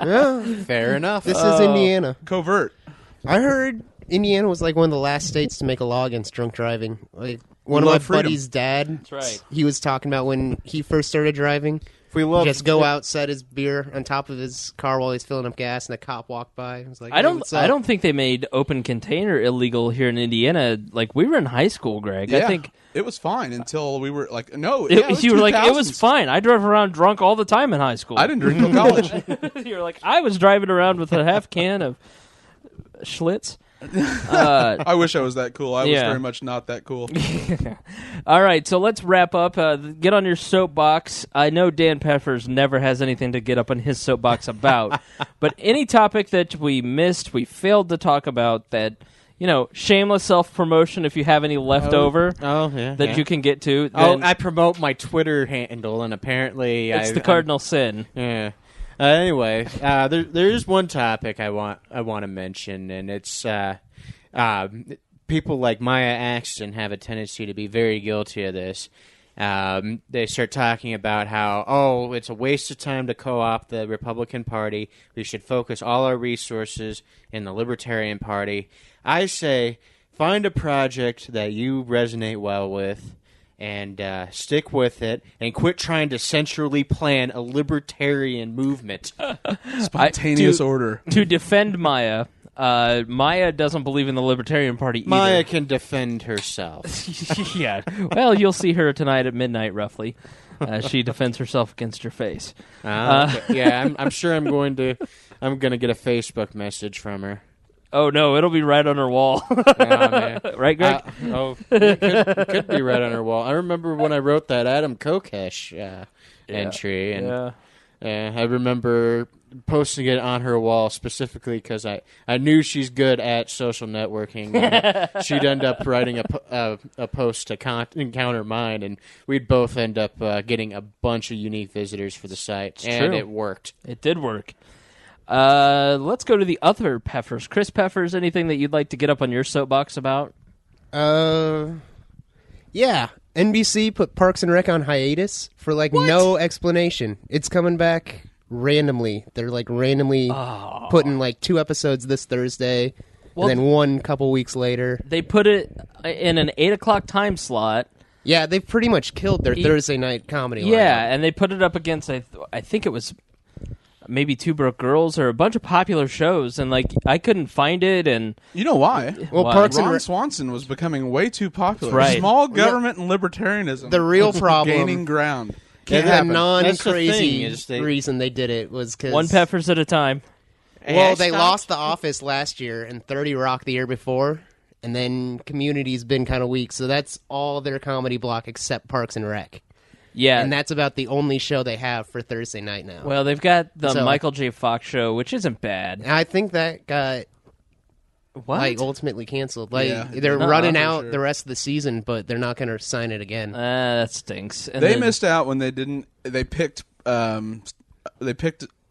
yeah. Fair enough. This is Indiana. Covert. I heard Indiana was like one of the last states to make a law against drunk driving. Like one of love my freedom. buddy's dad. That's right. He was talking about when he first started driving. If we love Just go out, set his beer on top of his car while he's filling up gas, and a cop walked by. I was like, I "Hey, don't what's up?" I don't think they made open container illegal here in Indiana. Like, we were in high school, Greg. Yeah. I think It was fine until we were like, no. it, yeah, it was you were like, it was 2000s. fine. I drove around drunk all the time in high school. I didn't drink till college. You're like, I was driving around with a half can of Schlitz. I wish I was that cool. I was Yeah. very much not that cool. All right, so let's wrap up. Get on your soapbox. I know Dan Peffers never has anything to get up on his soapbox about, but any topic that we missed, we failed to talk about, that, shameless self-promotion if you have any left over that you can get to. Then I promote my Twitter handle, and apparently it's the cardinal sin. Yeah. Anyway, there is one topic I want to mention, and it's people like Maya Axton have a tendency to be very guilty of this. They start talking about how, it's a waste of time to co-opt the Republican Party. We should focus all our resources in the Libertarian Party. I say, find a project that you resonate well with and stick with it, and quit trying to centrally plan a libertarian movement. Spontaneous order. To defend Maya, Maya doesn't believe in the Libertarian Party either. Maya can defend herself. Yeah. Well, you'll see her tonight at midnight, roughly. She defends herself against your face. Okay. Yeah, I'm sure I'm going to get a Facebook message from her. Oh, no, it'll be right on her wall. Man. Right, Greg? It could be right on her wall. I remember when I wrote that Adam Kokesh entry, and I remember posting it on her wall specifically because I knew she's good at social networking. She'd end up writing a post to counter mine, and we'd both end up getting a bunch of unique visitors for the site, and true. it worked. It did work. Let's go to the other Peffers. Chris Peffers, anything that you'd like to get up on your soapbox about? Yeah. NBC put Parks and Rec on hiatus for no explanation. It's coming back randomly. They're randomly putting 2 episodes this Thursday, and then one couple weeks later. They put it in an 8 o'clock time slot. Yeah, they've pretty much killed their Thursday night comedy. Yeah, lineup. and they put it up against, I think it was maybe Two Broke Girls or a bunch of popular shows, and I couldn't find it. And you know why? Well, Why? Parks and Ron Rec. Swanson was becoming way too popular. That's right. Small government and libertarianism. The real problem, gaining ground. Can't the happen. non-crazy That's the thing, reason they did it was because one Peffers at a time. Well, they lost The Office last year and 30 Rock the year before, and then Community's been kind of weak, so that's all their comedy block except Parks and Rec. Yeah. And that's about the only show they have for Thursday night now. Well, they've got the So- Michael J. Fox show, which isn't bad. And I think that got What? ultimately canceled. Yeah. They're Not running for out sure. the rest of the season, but they're not going to sign it again. That stinks. And They then- missed out when they didn't. They picked.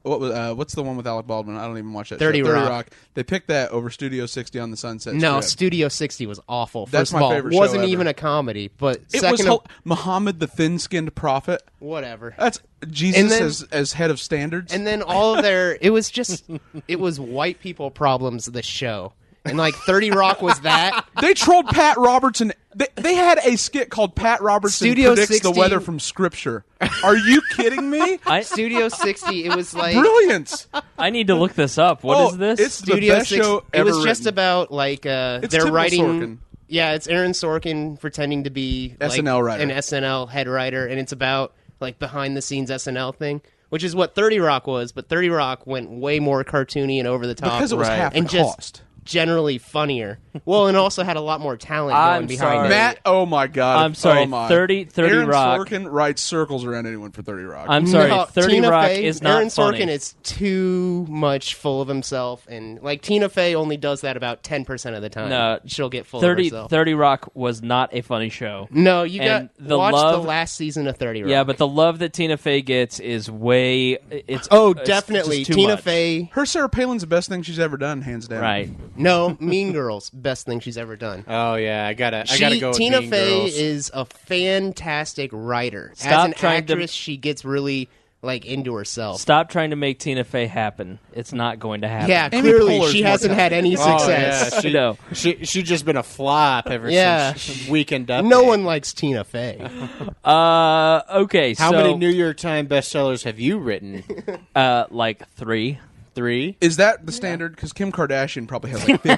What's the one with Alec Baldwin? I don't even watch that. 30 show. 30 Rock. Rock. They picked that over Studio 60 on the Sunset No, Strip. Studio 60 was awful. That's First my of all, favorite show wasn't ever. even a comedy, but It second was of, Muhammad the Thin-Skinned Prophet. whatever. That's Jesus And then- as head of standards. And then all of their it was white people problems, the show. And 30 Rock was that. They trolled Pat Robertson. They had a skit called Pat Robertson Studio predicts 60 the weather from Scripture. Are you kidding me? Studio 60, it was Brilliant. I need to look this up. What is this? It's Studio the best 60. show It ever was just written. about It's they're typical writing. Sorkin. Yeah, it's Aaron Sorkin pretending to be SNL writer. an SNL head writer, and it's about behind the scenes SNL thing, which is what 30 Rock was. But 30 Rock went way more cartoony and over the top, Because it was half the and just cost. generally funnier. Well, and also had a lot more talent I'm going behind sorry. it. Matt, oh my God. I'm sorry, Oh my. 30 Aaron Rock. Sorkin writes circles around anyone for 30 Rock. I'm sorry, No, 30 Tina Rock Fey, is not Aaron funny. Sorkin is too much full of himself, and Tina Fey only does that about 10% of the time. No, she'll get full 30, of herself. 30 Rock was not a funny show. No, you And got the watch love- the last season of 30 Rock. Yeah, but the love that Tina Fey gets is way... It's definitely just too Tina much. Fey. Her Sarah Palin's the best thing she's ever done, hands down. Right. No, Mean Girls, best thing she's ever done. Oh yeah, I gotta go with Tina Mean Fey Girls. is a fantastic writer. Stop As an trying to- actress, she gets really into herself. Stop trying to make Tina Fey happen. It's not going to happen. Yeah, Amy clearly Poehler's she more hasn't had any Oh, success. yeah, No. She's just been a flop ever Yeah. since Weekend Update. No one likes Tina Fey. Okay, How so... many New York Times bestsellers have you written? 3. 3. Is that the standard? Because Kim Kardashian probably has like 15.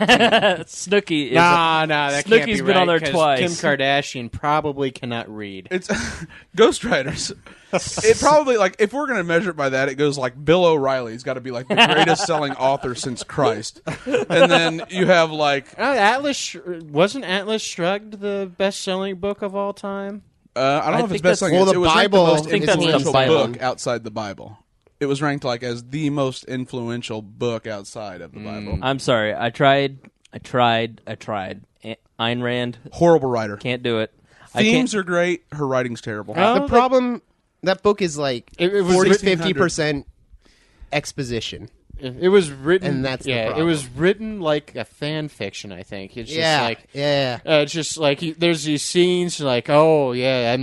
Snooki is Nah, that can't be Snooki's right. been on there 'cause twice. Kim Kardashian probably cannot read. It's Ghostwriters. It probably, like, if we're going to measure it by that, it goes like Bill O'Reilly's got to be like the greatest selling author since Christ. And then you have like Wasn't Atlas Shrugged the best-selling book of all time? I don't know if think it's best selling. well, the it was Bible ranked the most I think that's the influential Bible. book outside the Bible. It was ranked like as the most influential book outside of the Bible. I'm sorry. I tried. Ayn Rand, Horrible writer. can't do it. Themes are great. Her writing's terrible. The problem, that book is like It was 40-50% exposition. It was written, And that's the it problem. was written like a fan fiction. I think it's just Yeah. it's just like there's these scenes like, oh yeah,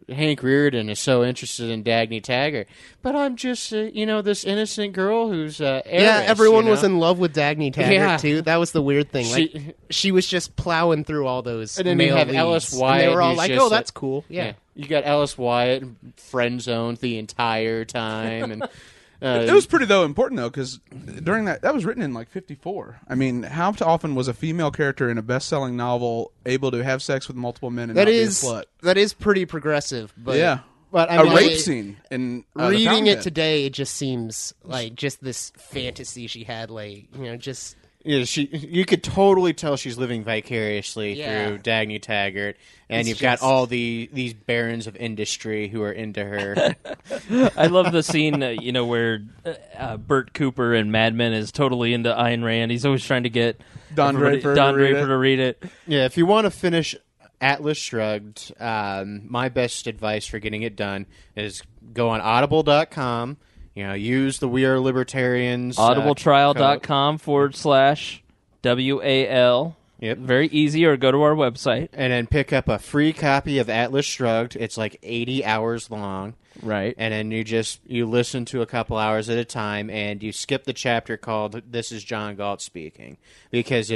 Hank Reardon is so interested in Dagny Taggart, but I'm just this innocent girl who's heiress, Yeah, everyone was in love with Dagny Taggart, Yeah. too. That was the weird thing. Like, she was just plowing through all those And then male you have leads, Ellis and Wyatt, they were all who's like, just oh, like- that's cool. Yeah. You got Ellis Wyatt friend zoned the entire time, and It was pretty important though, because during that was written in like '54. I mean, how often was a female character in a best-selling novel able to have sex with multiple men and not be a slut? That is pretty progressive, but Yeah, but I a mean, rape scene in The reading it Fountainhead. today, it just seems like just this fantasy she had, like, just... Yeah, you could totally tell she's living vicariously Yeah. through Dagny Taggart, and It's you've got just- all these barons of industry who are into her. I love the scene, where Burt Cooper in Mad Men is totally into Ayn Rand. He's always trying to get Don Draper to read it. Yeah, if you want to finish Atlas Shrugged, my best advice for getting it done is go on audible.com. Use the We Are Libertarians code. audibletrial.com/WAL. Yep. Very easy, or go to our website. And then pick up a free copy of Atlas Shrugged. It's like 80 hours long. Right. And then you listen to a couple hours at a time, and you skip the chapter called "This is John Galt Speaking," because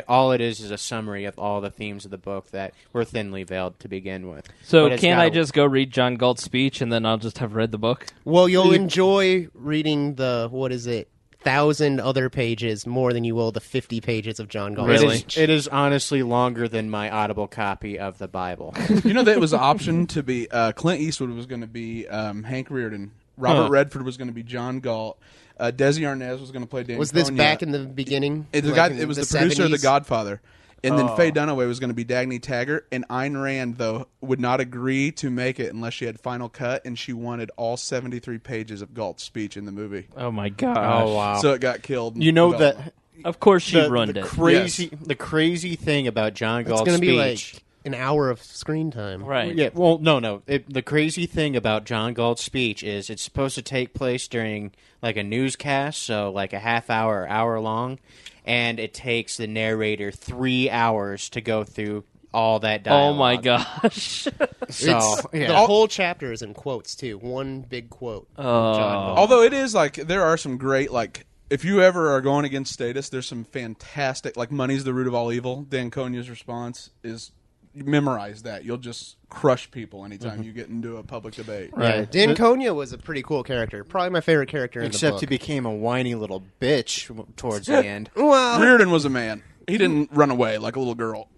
all it is a summary of all the themes of the book that were thinly veiled to begin with. So But it's can't got I a- just go read John Galt's speech and then I'll just have read the book? Well, you'll enjoy reading the 1,000 other pages more than you will the 50 pages of John Galt. Really? It is honestly longer than my Audible copy of the Bible. You know that it was an option to be Clint Eastwood was going to be Hank Reardon. Robert Redford was going to be John Galt. Desi Arnaz was going to play Dan. Was this Konya. back in the beginning? It was the producer of The Godfather. And then Faye Dunaway was going to be Dagny Taggart, and Ayn Rand, though, would not agree to make it unless she had final cut, and she wanted all 73 pages of Galt's speech in the movie. Oh my gosh. Oh wow! So it got killed. in You know development. that Of course she the ruined it. the crazy thing about John It's Galt's going to be speech. like an hour of screen time. Right. Yeah, well, no. The crazy thing about John Galt's speech is it's supposed to take place during like a newscast, so like a half hour or hour long, and it takes the narrator 3 hours to go through all that dialogue. Oh my gosh. So, The yeah. whole chapter is in quotes, too. One big quote. Oh. Although it is like there are some great like if you ever are going against status, there's some fantastic like money's the root of all evil. Dan Konya's response is memorize that. You'll just crush people anytime you get into a public debate. Right. Dan Konya was a pretty cool character. Probably my favorite character in the Except book. he became a whiny little bitch towards the end. Well, Reardon was a man. He didn't run away like a little girl.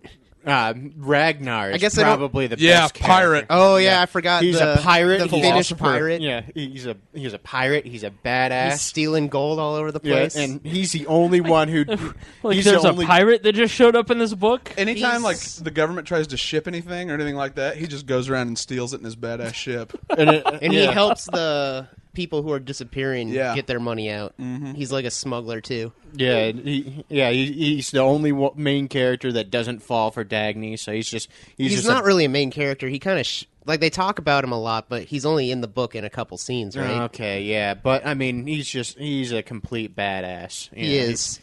Ragnar is I guess I don't- probably the Yeah, best pirate. character. oh yeah, I forgot. He's the, a pirate. The He's Finnish also pirate. Yeah, he's a pirate. He's a badass. He's stealing gold all over the Yeah, place. and he's the only one who. Like he's there's the a only, pirate that just showed up in this book? Anytime like He's- the government tries to ship anything or anything like that, he just goes around and steals it in his badass ship. And he yeah. helps the people who are disappearing Yeah. get their money out. Mm-hmm. He's like a smuggler too. Yeah, he's the only main character that doesn't fall for Dagny. So he's just Not really a main character. He kind of like they talk about him a lot, but he's only in the book in a couple scenes, right? Okay, yeah, but I mean, he's a complete badass. He is.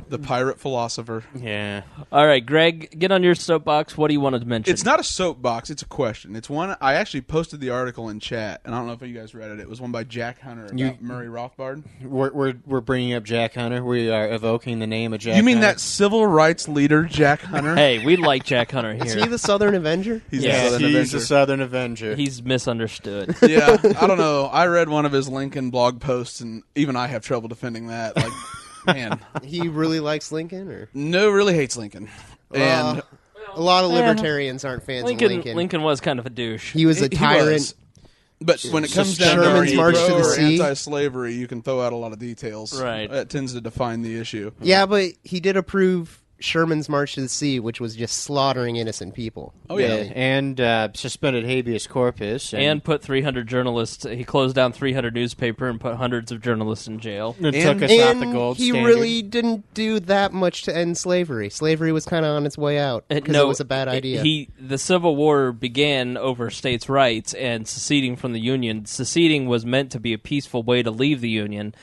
The pirate philosopher. Yeah. All right, Greg, get on your soapbox. What do you want to mention? It's not a soapbox. It's a question. It's one. I actually posted the article in chat, and I don't know if you guys read it. It was one by Jack Hunter about Murray Rothbard. We're bringing up Jack Hunter. We are evoking the name of Jack. You mean Hunter. that civil rights leader, Jack Hunter? Hey, we like Jack Hunter here. Is he the Southern Avenger? He's Yeah, a Southern he's Avenger. a Southern Avenger. He's misunderstood. Yeah, I don't know. I read one of his Lincoln blog posts, and even I have trouble defending that. Like, man, He really likes Lincoln, or no, really hates Lincoln, and a lot of libertarians aren't fans of Lincoln. Lincoln was kind of a douche. He was a he tyrant. was. But when it comes down to Sherman's are March you to pro the or Sea? anti-slavery, you can throw out a lot of details. Right. That tends to define the issue. Yeah, but he did approve Sherman's March to the Sea, which was just slaughtering innocent people. Oh yeah. And suspended habeas corpus. And put 300 journalists. He closed down 300 newspaper and put hundreds of journalists in jail. It took us off the And gold he standard. really didn't do that much to end slavery. Slavery was kind of on its way out because it was a bad idea. The Civil War began over states' rights and seceding from the Union. Seceding was meant to be a peaceful way to leave the Union,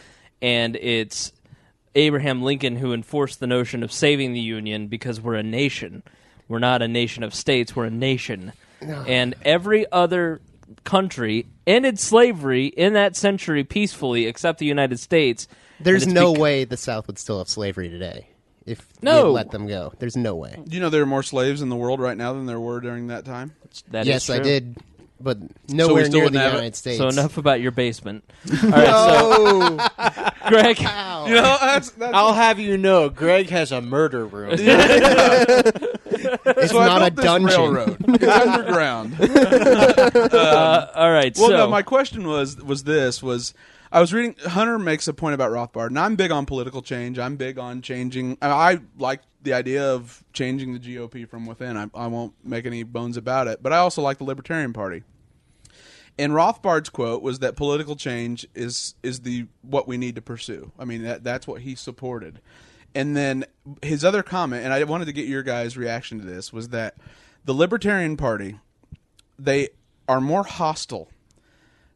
and it's Abraham Lincoln who enforced the notion of saving the Union because we're a nation. We're not a nation of states. We're a nation. And every other country ended slavery in that century peacefully except the United States. There's And it's no way the South would still have slavery today if No. we let them go. There's no way. Do you know there are more slaves in the world right now than there were during that time? That is Yes, I true. did, but nowhere still near wouldn't the have it? United States. So enough about your basement. All right, so Greg, You know, that's I'll have you know, Greg has a murder room. It's so I not a built this dungeon. railroad. It's underground. all right. Well, so no, my question was I was reading. Hunter makes a point about Rothbard, and I'm big on political change. I'm big on changing. I like the idea of changing the GOP from within. I won't make any bones about it. But I also like the Libertarian Party. And Rothbard's quote was that political change is the what we need to pursue. I mean, that's what he supported. And then his other comment, and I wanted to get your guys' reaction to this, was that the Libertarian Party, they are more hostile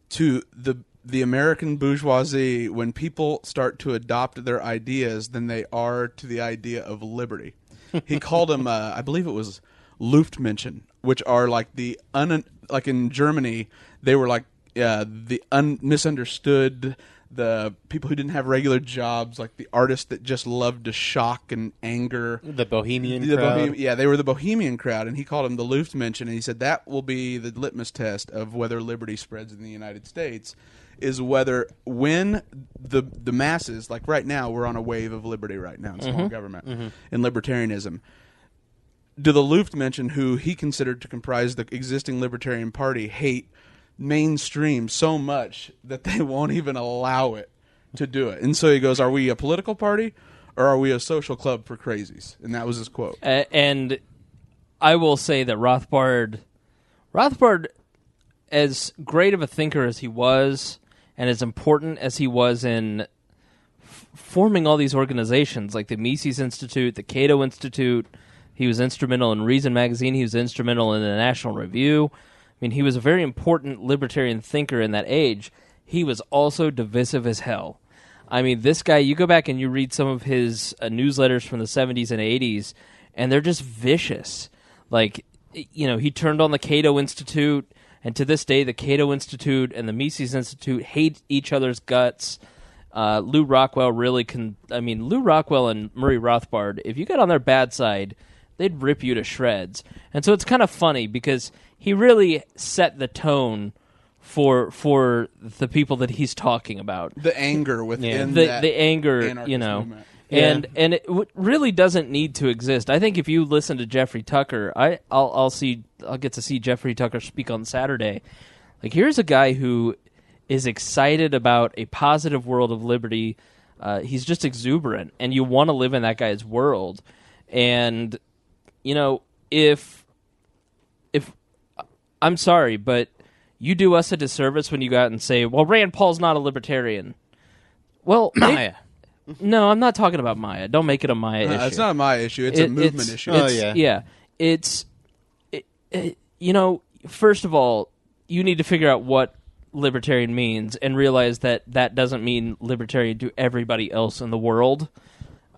to the American bourgeoisie when people start to adopt their ideas than they are to the idea of liberty. He called them, I believe it was Luftmenschen, which are like like in Germany, they were like the misunderstood, the people who didn't have regular jobs, like the artists that just loved to shock and anger. The Bohemian crowd. They were the Bohemian crowd, and he called them the Luftmenschen, and he said that will be the litmus test of whether liberty spreads in the United States, is whether when the masses, like right now, we're on a wave of liberty right now in small government and libertarianism. Do the Luftmenschen, who he considered to comprise the existing Libertarian Party, hate mainstream so much that they won't even allow it to do it? And so he goes, are we a political party or are we a social club for crazies? And that was his quote. and I will say that Rothbard, as great of a thinker as he was, and as important as he was in forming all these organizations like the Mises Institute, the Cato Institute. He was instrumental in Reason Magazine. He was instrumental in the National Review. I mean, he was a very important libertarian thinker in that age. He was also divisive as hell. I mean, this guy, you go back and you read some of his newsletters from the 70s and 80s, and they're just vicious. Like, you know, he turned on the Cato Institute, and to this day, the Cato Institute and the Mises Institute hate each other's guts. Lou Rockwell Lou Rockwell and Murray Rothbard, if you got on their bad side, they'd rip you to shreds. And so it's kind of funny because he really set the tone for the people that he's talking about. The anger within the that anger, anarchist you know. movement. And it really doesn't need to exist. I think if you listen to Jeffrey Tucker, I'll get to see Jeffrey Tucker speak on Saturday. Like, here's a guy who is excited about a positive world of liberty. He's just exuberant, and you want to live in that guy's world. And you know, if I'm sorry, but you do us a disservice when you go out and say, "Well, Rand Paul's not a libertarian." Well, Maya. No, I'm not talking about Maya. Don't make it a Maya issue. It's not a my issue. It's a movement issue. Oh, yeah. Yeah. You know, first of all, you need to figure out what libertarian means and realize that doesn't mean libertarian to everybody else in the world.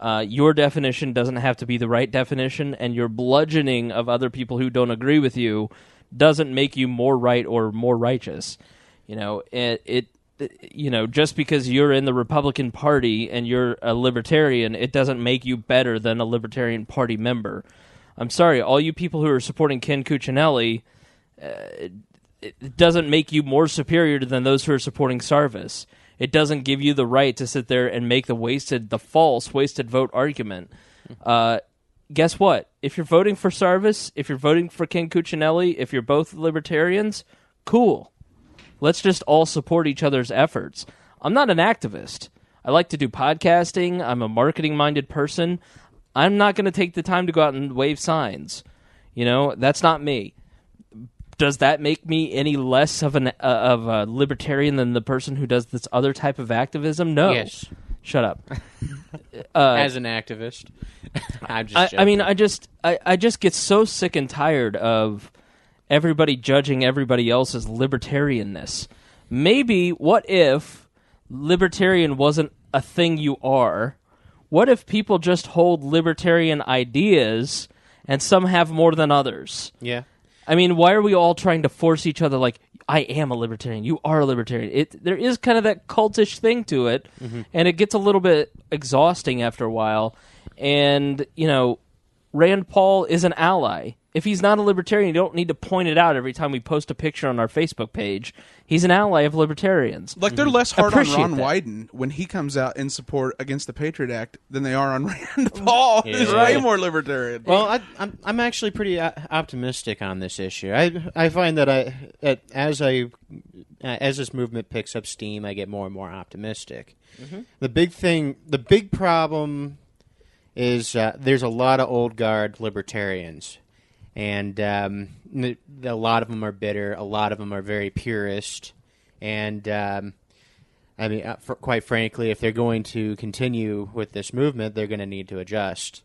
Your definition doesn't have to be the right definition, and your bludgeoning of other people who don't agree with you doesn't make you more right or more righteous. Just because you're in the Republican Party and you're a libertarian, it doesn't make you better than a Libertarian Party member. I'm sorry, all you people who are supporting Ken Cuccinelli, it doesn't make you more superior than those who are supporting Sarvis. It doesn't give you the right to sit there and make the false wasted vote argument. Guess what? If you're voting for Sarvis, if you're voting for Ken Cuccinelli, if you're both libertarians, cool. Let's just all support each other's efforts. I'm not an activist. I like to do podcasting. I'm a marketing-minded person. I'm not going to take the time to go out and wave signs. That's not me. Does that make me any less of a libertarian than the person who does this other type of activism? No. Yes. Shut up. As an activist, I'm just joking. I just get so sick and tired of everybody judging everybody else's libertarianness. Maybe, what if libertarian wasn't a thing you are? What if people just hold libertarian ideas and some have more than others? Yeah. I mean, why are we all trying to force each other like, I am a libertarian, you are a libertarian? There is kind of that cultish thing to it, and it gets a little bit exhausting after a while. And, Rand Paul is an ally. If he's not a libertarian, you don't need to point it out every time we post a picture on our Facebook page. He's an ally of libertarians. Like, they're less hard on Appreciate Ron that. Wyden when he comes out in support against the Patriot Act than they are on Rand Paul. Yeah. He's way more libertarian. Well, I'm actually pretty optimistic on this issue. I find that as this movement picks up steam, I get more and more optimistic. The big problem is there's a lot of old guard libertarians. And a lot of them are bitter. A lot of them are very purist. And, quite frankly, if they're going to continue with this movement, they're going to need to adjust.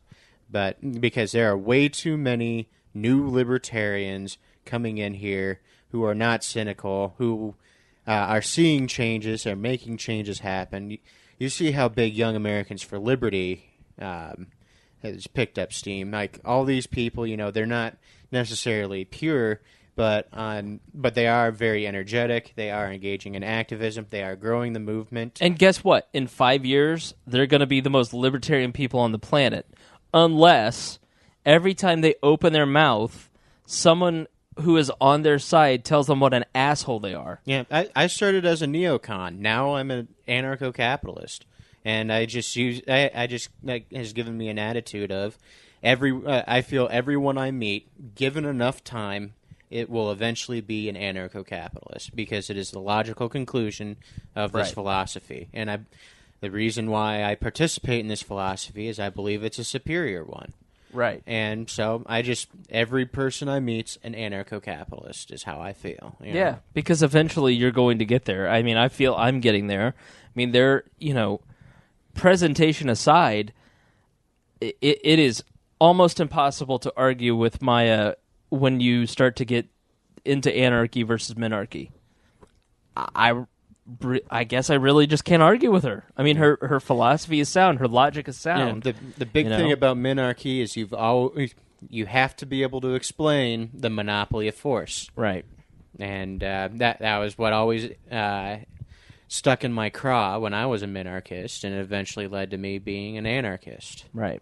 But because there are way too many new libertarians coming in here who are not cynical, who are seeing changes, are making changes happen. You see how big Young Americans for Liberty has picked up steam. Like, all these people, they're not necessarily pure, but they are very energetic. They are engaging in activism. They are growing the movement. And guess what? In 5 years, they're going to be the most libertarian people on the planet. Unless every time they open their mouth, someone who is on their side tells them what an asshole they are. Yeah, I started as a neocon. Now I'm an anarcho-capitalist. And that has given me an attitude of I feel everyone I meet, given enough time, it will eventually be an anarcho-capitalist because it is the logical conclusion of this philosophy. And the reason why I participate in this philosophy is I believe it's a superior one. Right. And so every person I meet's an anarcho-capitalist is how I feel. Yeah, because eventually you're going to get there. I mean, I feel I'm getting there. I mean, presentation aside, it is almost impossible to argue with Maya when you start to get into anarchy versus minarchy. I guess I really just can't argue with her. I mean, her philosophy is sound, her logic is sound. Yeah, the big thing about minarchy is you have to be able to explain the monopoly of force. Right. And that was what always stuck in my craw when I was a minarchist, and it eventually led to me being an anarchist. Right.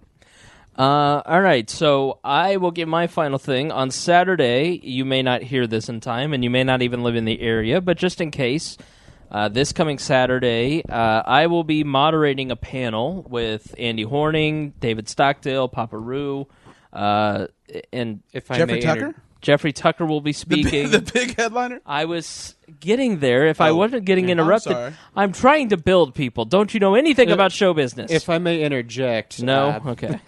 All right, so I will give my final thing. On Saturday, you may not hear this in time, and you may not even live in the area, but just in case, this coming Saturday, I will be moderating a panel with Andy Horning, David Stockdale, Papa Roo, and If I Jeffrey may Tucker? Jeffrey Tucker will be speaking. The big headliner? I was getting there. If I wasn't getting interrupted, sorry. I'm trying to build people. Don't you know anything about show business? If I may interject. No? Okay.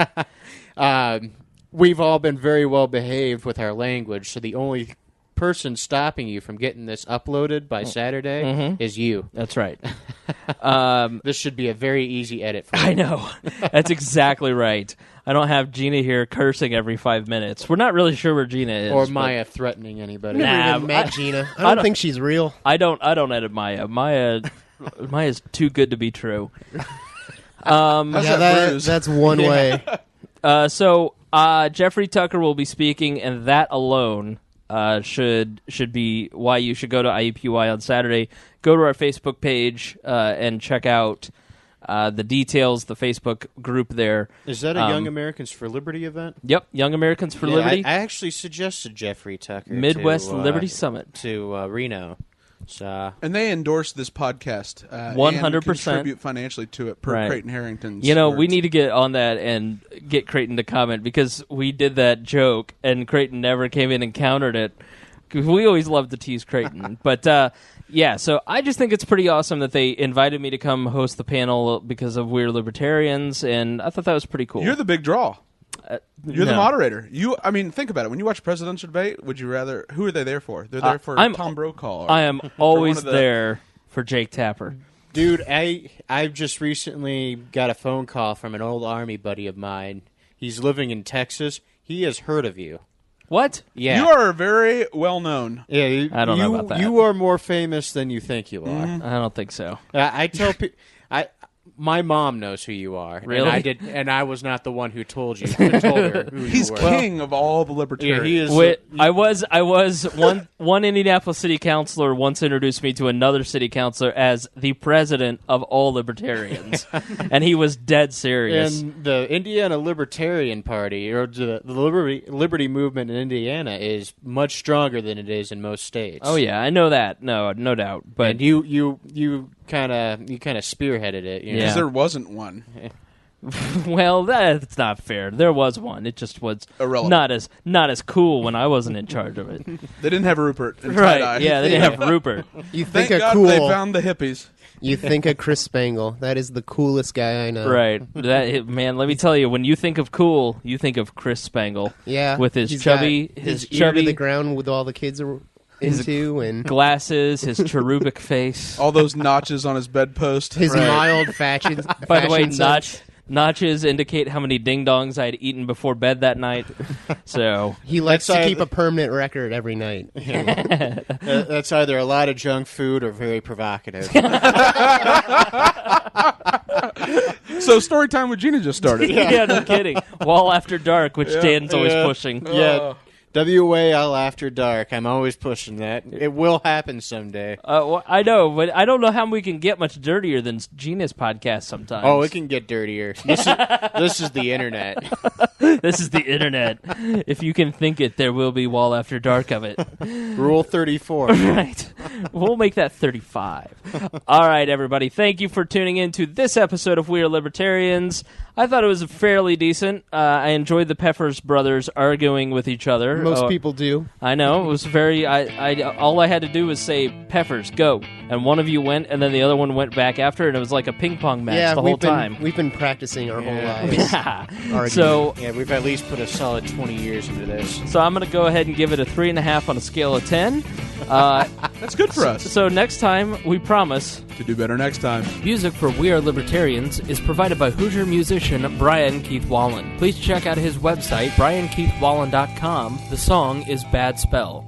We've all been very well behaved with our language, so the only person stopping you from getting this uploaded by Saturday is you. That's right. This should be a very easy edit for you. I know. That's exactly right. I don't have Gina here cursing every 5 minutes. We're not really sure where Gina is. Or Maya threatening anybody. Never Nah, even met Gina. I don't think she's real. I don't edit Maya. Maya's too good to be true. How's that bruise? that's one way. So Jeffrey Tucker will be speaking, and that alone should be why you should go to IUPUI on Saturday. Go to our Facebook page and check out the details, the Facebook group there. Is that a Young Americans for Liberty event? Yep, Young Americans for Liberty. I actually suggested Jeffrey Tucker Midwest to, Liberty Summit to Reno. So, and they endorse this podcast 100%. and contribute financially to it per Right. Creighton Harrington's You know, words. we need to get on that and get Creighton to comment, because we did that joke and Creighton never came in and countered it. 'Cause we always love to tease Creighton. But, yeah, so I just think it's pretty awesome that they invited me to come host the panel because of We're Libertarians, and I thought that was pretty cool. You're the big draw. You're the No. moderator. I mean, think about it. When you watch presidential debate, would you rather? Who are they there for? They're there for Tom Brokaw. I am always there for Jake Tapper. dude, I've just recently got a phone call from an old Army buddy of mine. He's living in Texas. He has heard of you. What? Yeah. You are very well known. Yeah, I don't know about that. You are more famous than you think you are. I don't think so. I tell people, my mom knows who you are. Really? And I was not the one who told you. Who told her who He's you were. king of all the libertarians. Yeah, he is. Wait, I was one Indianapolis city councilor once introduced me to another city councilor as the president of all libertarians, and he was dead serious. And the Indiana Libertarian Party, or the Liberty movement in Indiana, is much stronger than it is in most states. Oh yeah, I know that. No doubt. But And you kind of spearheaded it. You know? Yeah. Because there wasn't one. well, that's not fair. There was one. It just was Irrelevant. not as cool when I wasn't in charge of it. They didn't have Rupert. And Right? tie-dye. Yeah, they didn't have Rupert. You think Thank a God cool. they found the hippies. You think of Chris Spangle. That is the coolest guy I know. Right. Man, let me tell you, when you think of cool, you think of Chris Spangle. Yeah. With his He's chubby, got his ear chubby to the ground with all the kids are into, and glasses, his cherubic face. All those notches on his bedpost. his mild fashion. By the way, fashion sense. notches indicate how many ding dongs I had eaten before bed that night. So He likes That's to keep a permanent record every night. That's either a lot of junk food or very provocative. So story time with Gina just started. yeah, no kidding. Wall After Dark, which Dan's always pushing. Yeah. WAL After Dark. I'm always pushing that. It will happen someday. Well, I know, but I don't know how we can get much dirtier than Gina's podcast sometimes. Oh, it can get dirtier. This is the internet. This is the internet. If you can think it, there will be Wall After Dark of it. Rule 34. Right. We'll make that 35. All right, everybody. Thank you for tuning in to this episode of We Are Libertarians. I thought it was fairly decent. I enjoyed the Peffers brothers arguing with each other. Most people do. I know. It was very... all I had to do was say, Peffers, go. And one of you went, and then the other one went back after, and it was like a ping-pong match the whole time. We've been practicing our whole lives. Yeah. So Yeah, we've at least put a solid 20 years into this. So I'm going to go ahead and give it a 3.5 on a scale of 10. That's good for us. So next time, we promise... To do better next time. Music for We Are Libertarians is provided by Hoosier musician Brian Keith Wallen. Please check out his website, briankeithwallen.com. The song is Bad Spell.